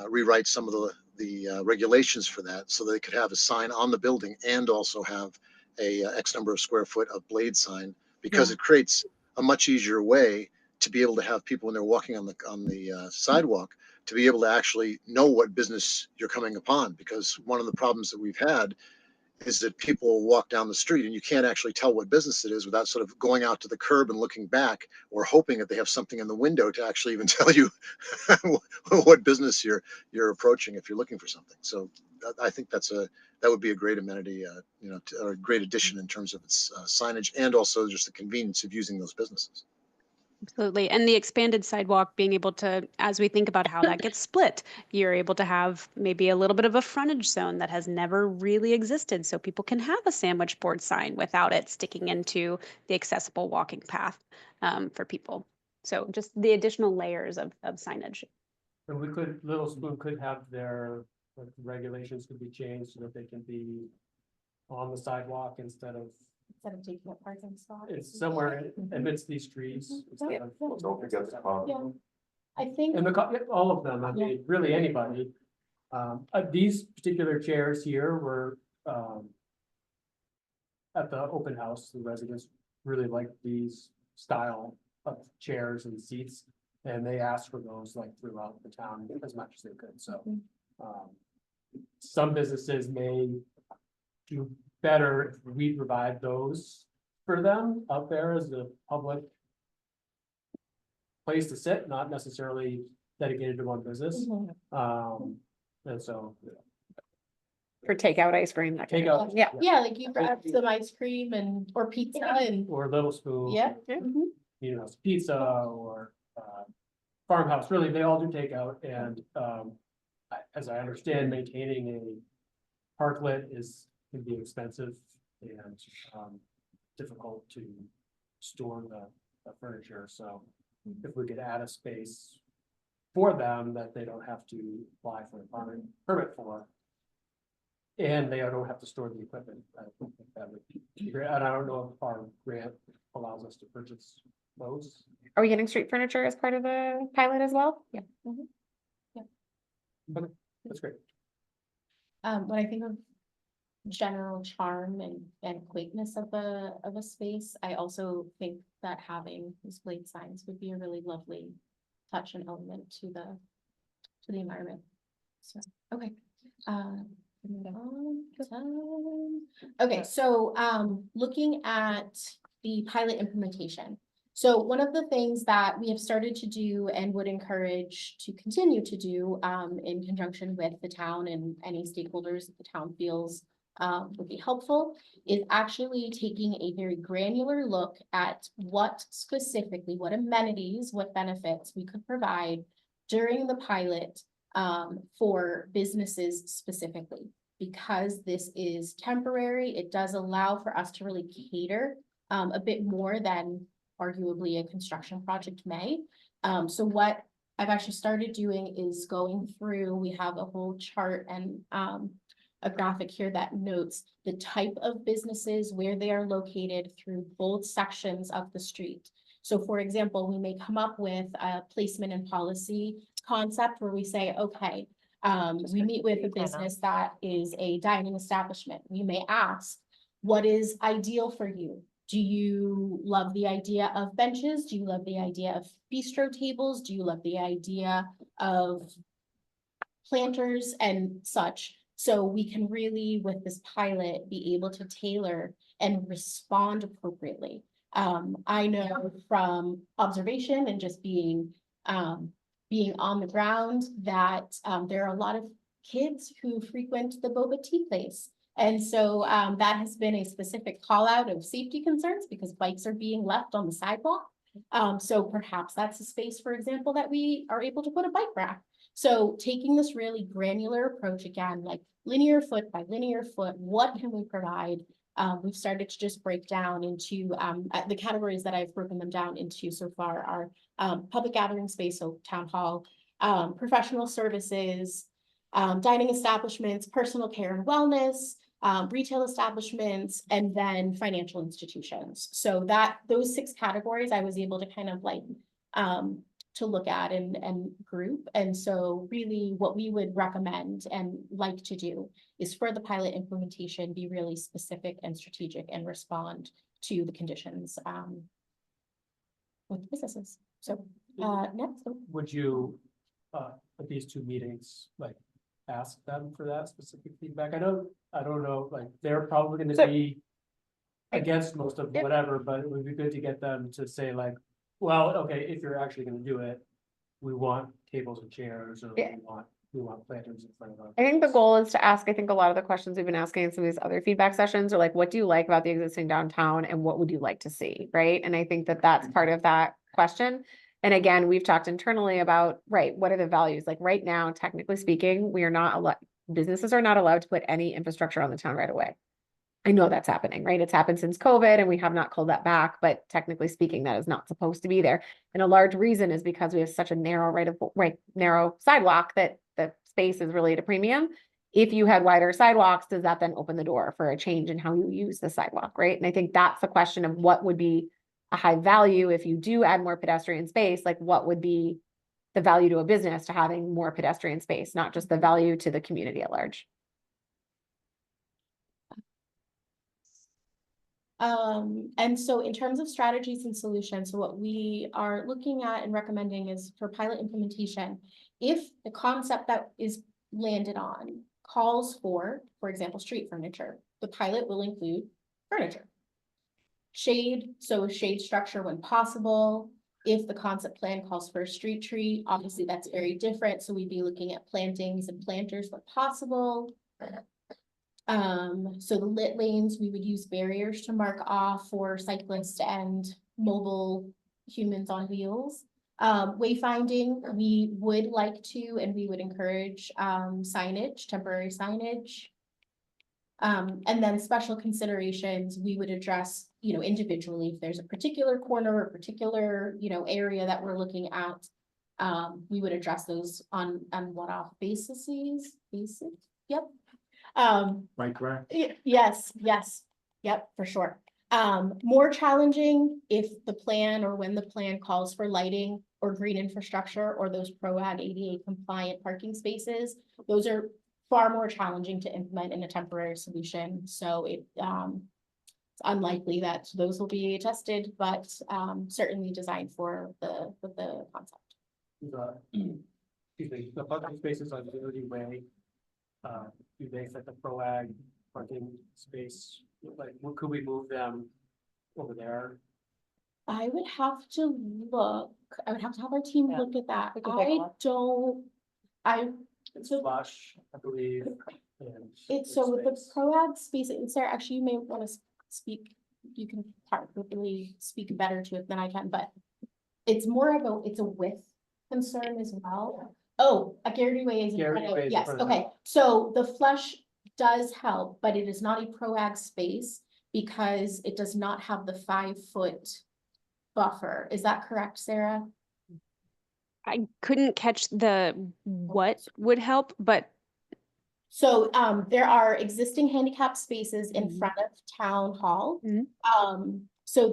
rewrite some of the regulations for that so they could have a sign on the building and also have a X number of square foot of blade sign because it creates a much easier way to be able to have people when they're walking on the sidewalk to be able to actually know what business you're coming upon. Because one of the problems that we've had is that people walk down the street and you can't actually tell what business it is without sort of going out to the curb and looking back or hoping that they have something in the window to actually even tell you what business you're approaching if you're looking for something. So I think that would be a great amenity, or a great addition in terms of its signage and also just the convenience of using those businesses. Absolutely. And the expanded sidewalk being able to, as we think about how that gets split, you're able to have maybe a little bit of a frontage zone that has never really existed. So people can have a sandwich board sign without it sticking into the accessible walking path for people. So just the additional layers of signage. And Little Spoon could have their regulations could be changed so that they can be on the sidewalk instead of taking up parking spot. it's somewhere amidst these trees. instead of- Don't forget the car. Yeah, I think. And all of them, I mean, really anybody. These particular chairs here were, at the open house, the residents really liked these style of chairs and seats. And they asked for those like throughout the town as much as they could, so. Some businesses may do better if we provide those for them out there as a public place to sit, not necessarily dedicated to one business. And so. For takeout ice cream. That kind of Takeout, thing. Yeah. Yeah, like you grab some ice cream or pizza and, Or Little Spoon. yeah. Pizza or farmhouse, really, they all do takeout and as I understand, maintaining a parklet can be expensive and difficult to store the furniture, so if we could add a space for them that they don't have to apply for a permit for. And they don't have to store the equipment. I think that would be great. And I don't know if our grant allows us to purchase those. Are we getting street furniture as part of the pilot as well? Yeah. Okay, that's great. When I think of general charm and quaintness of a space. I also think that having displayed signs would be a really lovely touch and element to the environment. So, okay. Okay, so looking at the pilot implementation. So one of the things that we have started to do and would encourage to continue to do in conjunction with the town and any stakeholders that the town feels would be helpful is actually taking a very granular look at what specifically, what amenities, what benefits we could provide during the pilot for businesses specifically. Because this is temporary, it does allow for us to really cater a bit more than arguably a construction project may. So what I've actually started doing is going through, we have a whole chart and a graphic here that notes the type of businesses, where they are located through both sections of the street. So for example, we may come up with a placement and policy concept where we say, okay, we meet with a business that is a dining establishment. We may ask, what is ideal for you? Do you love the idea of benches? Do you love the idea of bistro tables? Do you love the idea of planters and such? So we can really, with this pilot, be able to tailor and respond appropriately. I know from observation and just being on the ground that there are a lot of kids who frequent the boba tea place. And so that has been a specific call out of safety concerns because bikes are being left on the sidewalk. So perhaps that's a space, for example, that we are able to put a bike rack. So taking this really granular approach again, like linear foot by linear foot, what can we provide? We've started to just break down into the categories that I've broken them down into so far are public gathering space, so town hall, professional services, dining establishments, personal care and wellness, retail establishments, and then financial institutions. So that those 6 categories I was able to kind of like to look at and group. And so really what we would recommend and like to do is for the pilot implementation, be really specific and strategic and respond to the conditions with businesses. So next. Would you, at these 2 meetings, like ask them for that specific feedback? I don't know, like they're probably going to be against most of whatever, but it would be good to get them to say like, well, okay, if you're actually going to do it, we want tables and chairs, or we want planters in front of us. I think the goal is to ask, I think a lot of the questions we've been asking in some of these other feedback sessions are like, what do you like about the existing downtown and what would you like to see, right? And I think that that's part of that question. And again, we've talked internally about, right, what are the values? Like right now, technically speaking, we are not allowed, businesses are not allowed to put any infrastructure on the town right away. I know that's happening, right? It's happened since COVID and we have not called that back, but technically speaking, that is not supposed to be there. And a large reason is because we have such a narrow narrow sidewalk that the space is really at a premium. If you had wider sidewalks, does that then open the door for a change in how you use the sidewalk, right? And I think that's the question of what would be a high value if you do add more pedestrian space, like what would be the value to a business to having more pedestrian space, not just the value to the community at large. And so in terms of strategies and solutions, so what we are looking at and recommending is for pilot implementation, if the concept that is landed on calls for example, street furniture, the pilot will include furniture. Shade, so shade structure when possible. If the concept plan calls for a street tree, obviously that's very different. So we'd be looking at plantings and planters when possible. So the lit lanes, we would use barriers to mark off for cyclists and mobile humans on wheels. Wayfinding, we would like to, and we would encourage, signage, temporary signage. And then special considerations, we would address, individually, if there's a particular corner or particular, area that we're looking at, we would address those on one-off basis. Yep. Right, correct. Yes, yep, for sure. More challenging if the plan or when the plan calls for lighting or green infrastructure or those PROAG ADA compliant parking spaces. Those are far more challenging to implement in a temporary solution, so it's unlikely that those will be tested, but certainly designed for the concept. Excuse me, the parking spaces on Liberty Way, do they set the ProAg parking space, like, could we move them over there? I would have to look, I would have to have our team Yeah. look at that. We can take a I look. don't, I, It's so flush, I believe. And it's so with the space. ProAg space, and Sarah, actually, you may want to speak, you can probably speak better to it than I can, but it's more of it's a width concern as well. Oh, a Garrity Way is in Garrity front of, Way is in yes, front of okay, so the flush does help, but it is not a ProAg space because it does not have the 5-foot buffer. Is that correct, Sarah? I couldn't catch the what would help, but So there are existing handicap spaces in Mhm. front of town hall. Mhm. So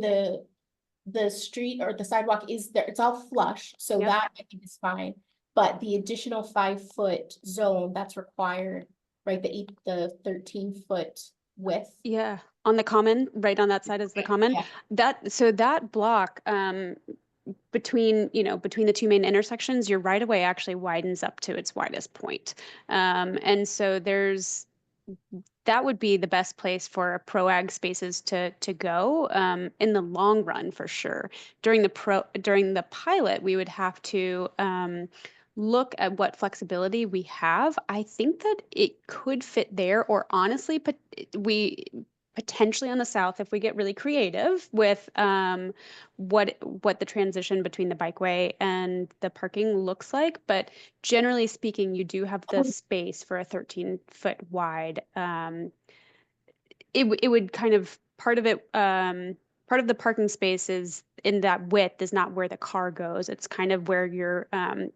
the street or the sidewalk is there, it's all flush, so Yep. that I think is fine. But the additional 5-foot zone that's required, right, the 13-foot width. yeah, on the common, right on that side is the common. Yeah. That block, between the two main intersections, your right of way actually widens up to its widest point. And so that would be the best place for ProAg spaces to go in the long run for sure. During the pilot, we would have to look at what flexibility we have. I think that it could fit there, or honestly, we potentially on the south if we get really creative with what the transition between the bikeway and the parking looks like. But generally speaking, you do have the space for a 13-foot wide. It would kind of part of the parking space is in that width is not where the car goes. It's kind of where you're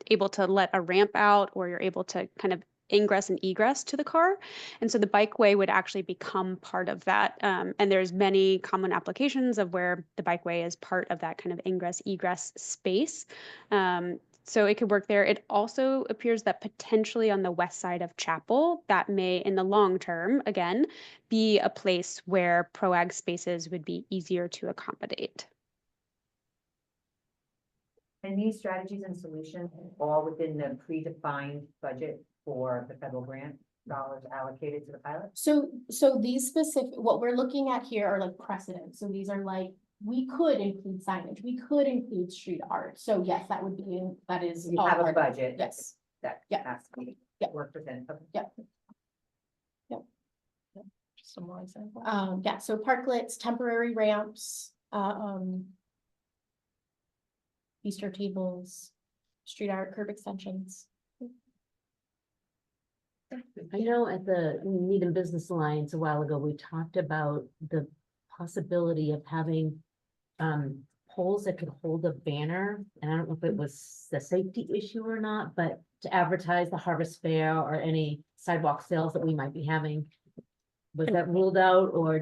able to let a ramp out, or you're able to kind of ingress and egress to the car. And so the bikeway would actually become part of that. And there's many common applications of where the bikeway is part of that kind of ingress egress space. So it could work there. It also appears that potentially on the west side of Chapel, that may, in the long term, again, be a place where ProAg spaces would be easier to accommodate. And these strategies and solutions all within the predefined budget for the federal grant dollars allocated to the pilot? So these specific, what we're looking at here are like precedents. So these are like, we could include signage, we could include street art. So yes, that would be, that is. You all have a part of it. budget. Yes. That Yeah. has to be Yeah. worked within. Okay. Yeah. Just some more examples. Yeah, so parklets, temporary ramps, bistro tables, street art, curb extensions. I know at the Needham Business Alliance a while ago, we talked about the possibility of having poles that could hold a banner. And I don't know if it was a safety issue or not, but to advertise the harvest fair or any sidewalk sales that we might be having. Was that ruled out, or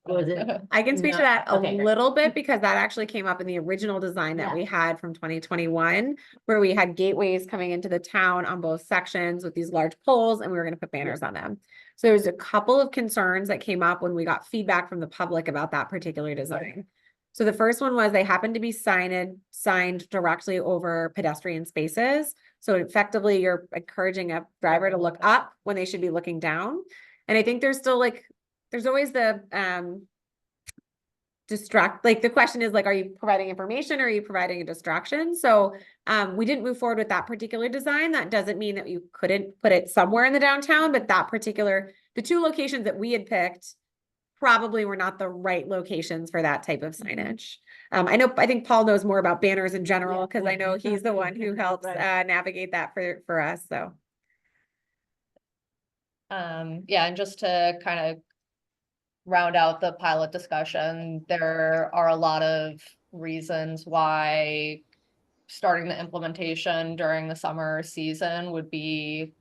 was it? I can speak to that a Okay, great. little bit because that actually came up in the original design that Yeah. we had from 2021, where we had gateways coming into the town on both sections with these large poles, and we were going to put banners on them. So there's a couple of concerns that came up when we got feedback from the public about that particular design. So the first one was they happened to be signed directly over pedestrian spaces. So effectively, you're encouraging a driver to look up when they should be looking down. And I think there's still there's always the the question is like, are you providing information or are you providing a distraction? So we didn't move forward with that particular design. That doesn't mean that you couldn't put it somewhere in the downtown, but the two locations that we had picked probably were not the right locations for that type of signage. I think Paul knows more about banners in general, because I know he's the one who helps navigate that for us, so. Yeah, and just to kind of round out the pilot discussion, there are a lot of reasons why starting the implementation during the summer season would be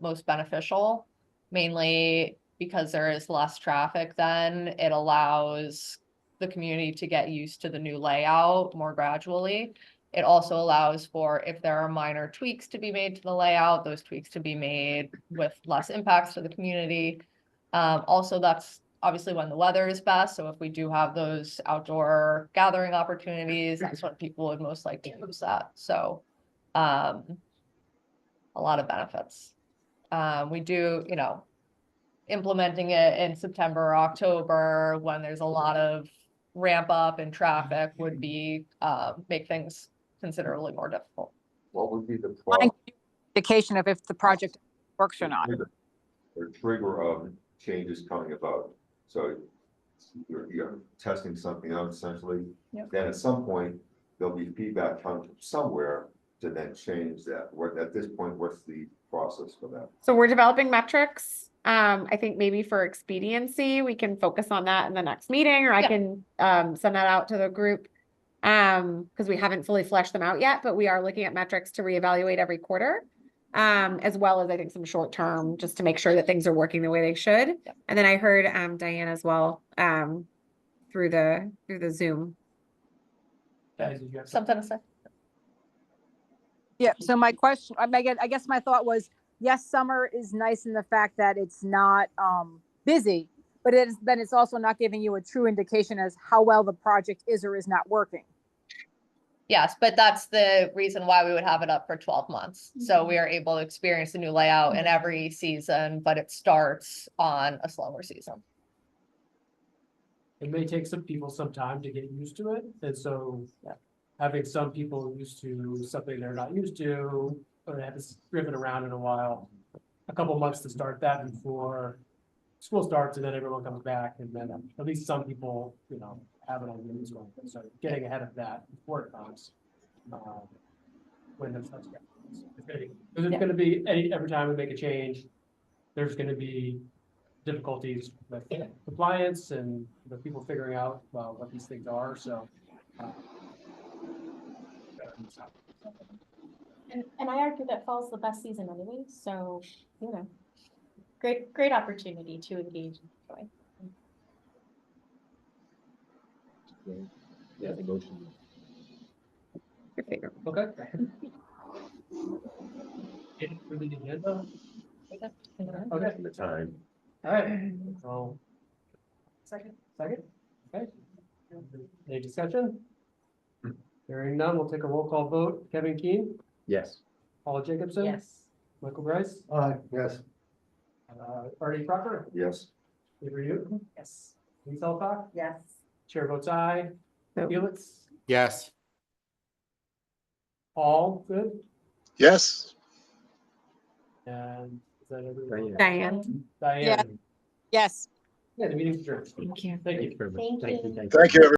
most beneficial, mainly because there is less traffic then. It allows the community to get used to the new layout more gradually. It also allows for, if there are minor tweaks to be made to the layout, those tweaks to be made with less impacts to the community. Also, that's obviously when the weather is best. So if we do have those outdoor gathering opportunities, that's when people would most like to use that. So a lot of benefits. We do, implementing it in September or October when there's a lot of ramp up in traffic would be, make things considerably more difficult. What would be the Indication of if the project works or not. trigger of changes coming about? So you're testing something out essentially. Yep. Then at some point, there'll be feedback coming from somewhere to then change that. What, at this point, what's the process for that? So we're developing metrics. I think maybe for expediency, we can focus on that in the next meeting, or I Yeah. can send that out to the group. Because we haven't fully fleshed them out yet, but we are looking at metrics to reevaluate every quarter. As well as I think some short term, just to make sure that things are working the way they should. Yep. And then I heard Diane as well, through the Zoom. Guys, did you have Something to say? Yeah, so my question, I guess my thought was, yes, summer is nice in the fact that it's not busy, but then it's also not giving you a true indication as how well the project is or is not working. Yes, but that's the reason why we would have it up for 12 months. So we are able to experience the new layout in every season, but it starts on a slower season. It may take some people some time to get used to it, and so having some people used to something they're not used to, or they haven't driven around in a while, a couple months to start that before school starts, and then everyone comes back, and then at least some people, have it on the news. So getting ahead of that before it comes. When it starts. There's gonna be every time we make a change, there's gonna be difficulties with compliance and the people figuring out what these things are, so. And I argue that fall's the best season anyway, so, great opportunity to engage and enjoy. Yeah, the motion. Your favorite. Okay. Get through the agenda. Okay. The time. All right, so. Second, okay. Any discussion? Hearing none, we'll take a roll call vote. Kevin Keen, Yes. Paula Jacobson. Yes. Michael Bryce, Yes. Artie Crocker, Yes. Avery Newton, Yes. Lisa Alcock, Yes. Chair votes aye. Nope. Felix, Yes. Paul, good, Yes. and is that everyone? Diane. Diane. Yes. Yeah, the meeting's adjourned. Thank you. Thank you. Thank you. Thank you, everyone.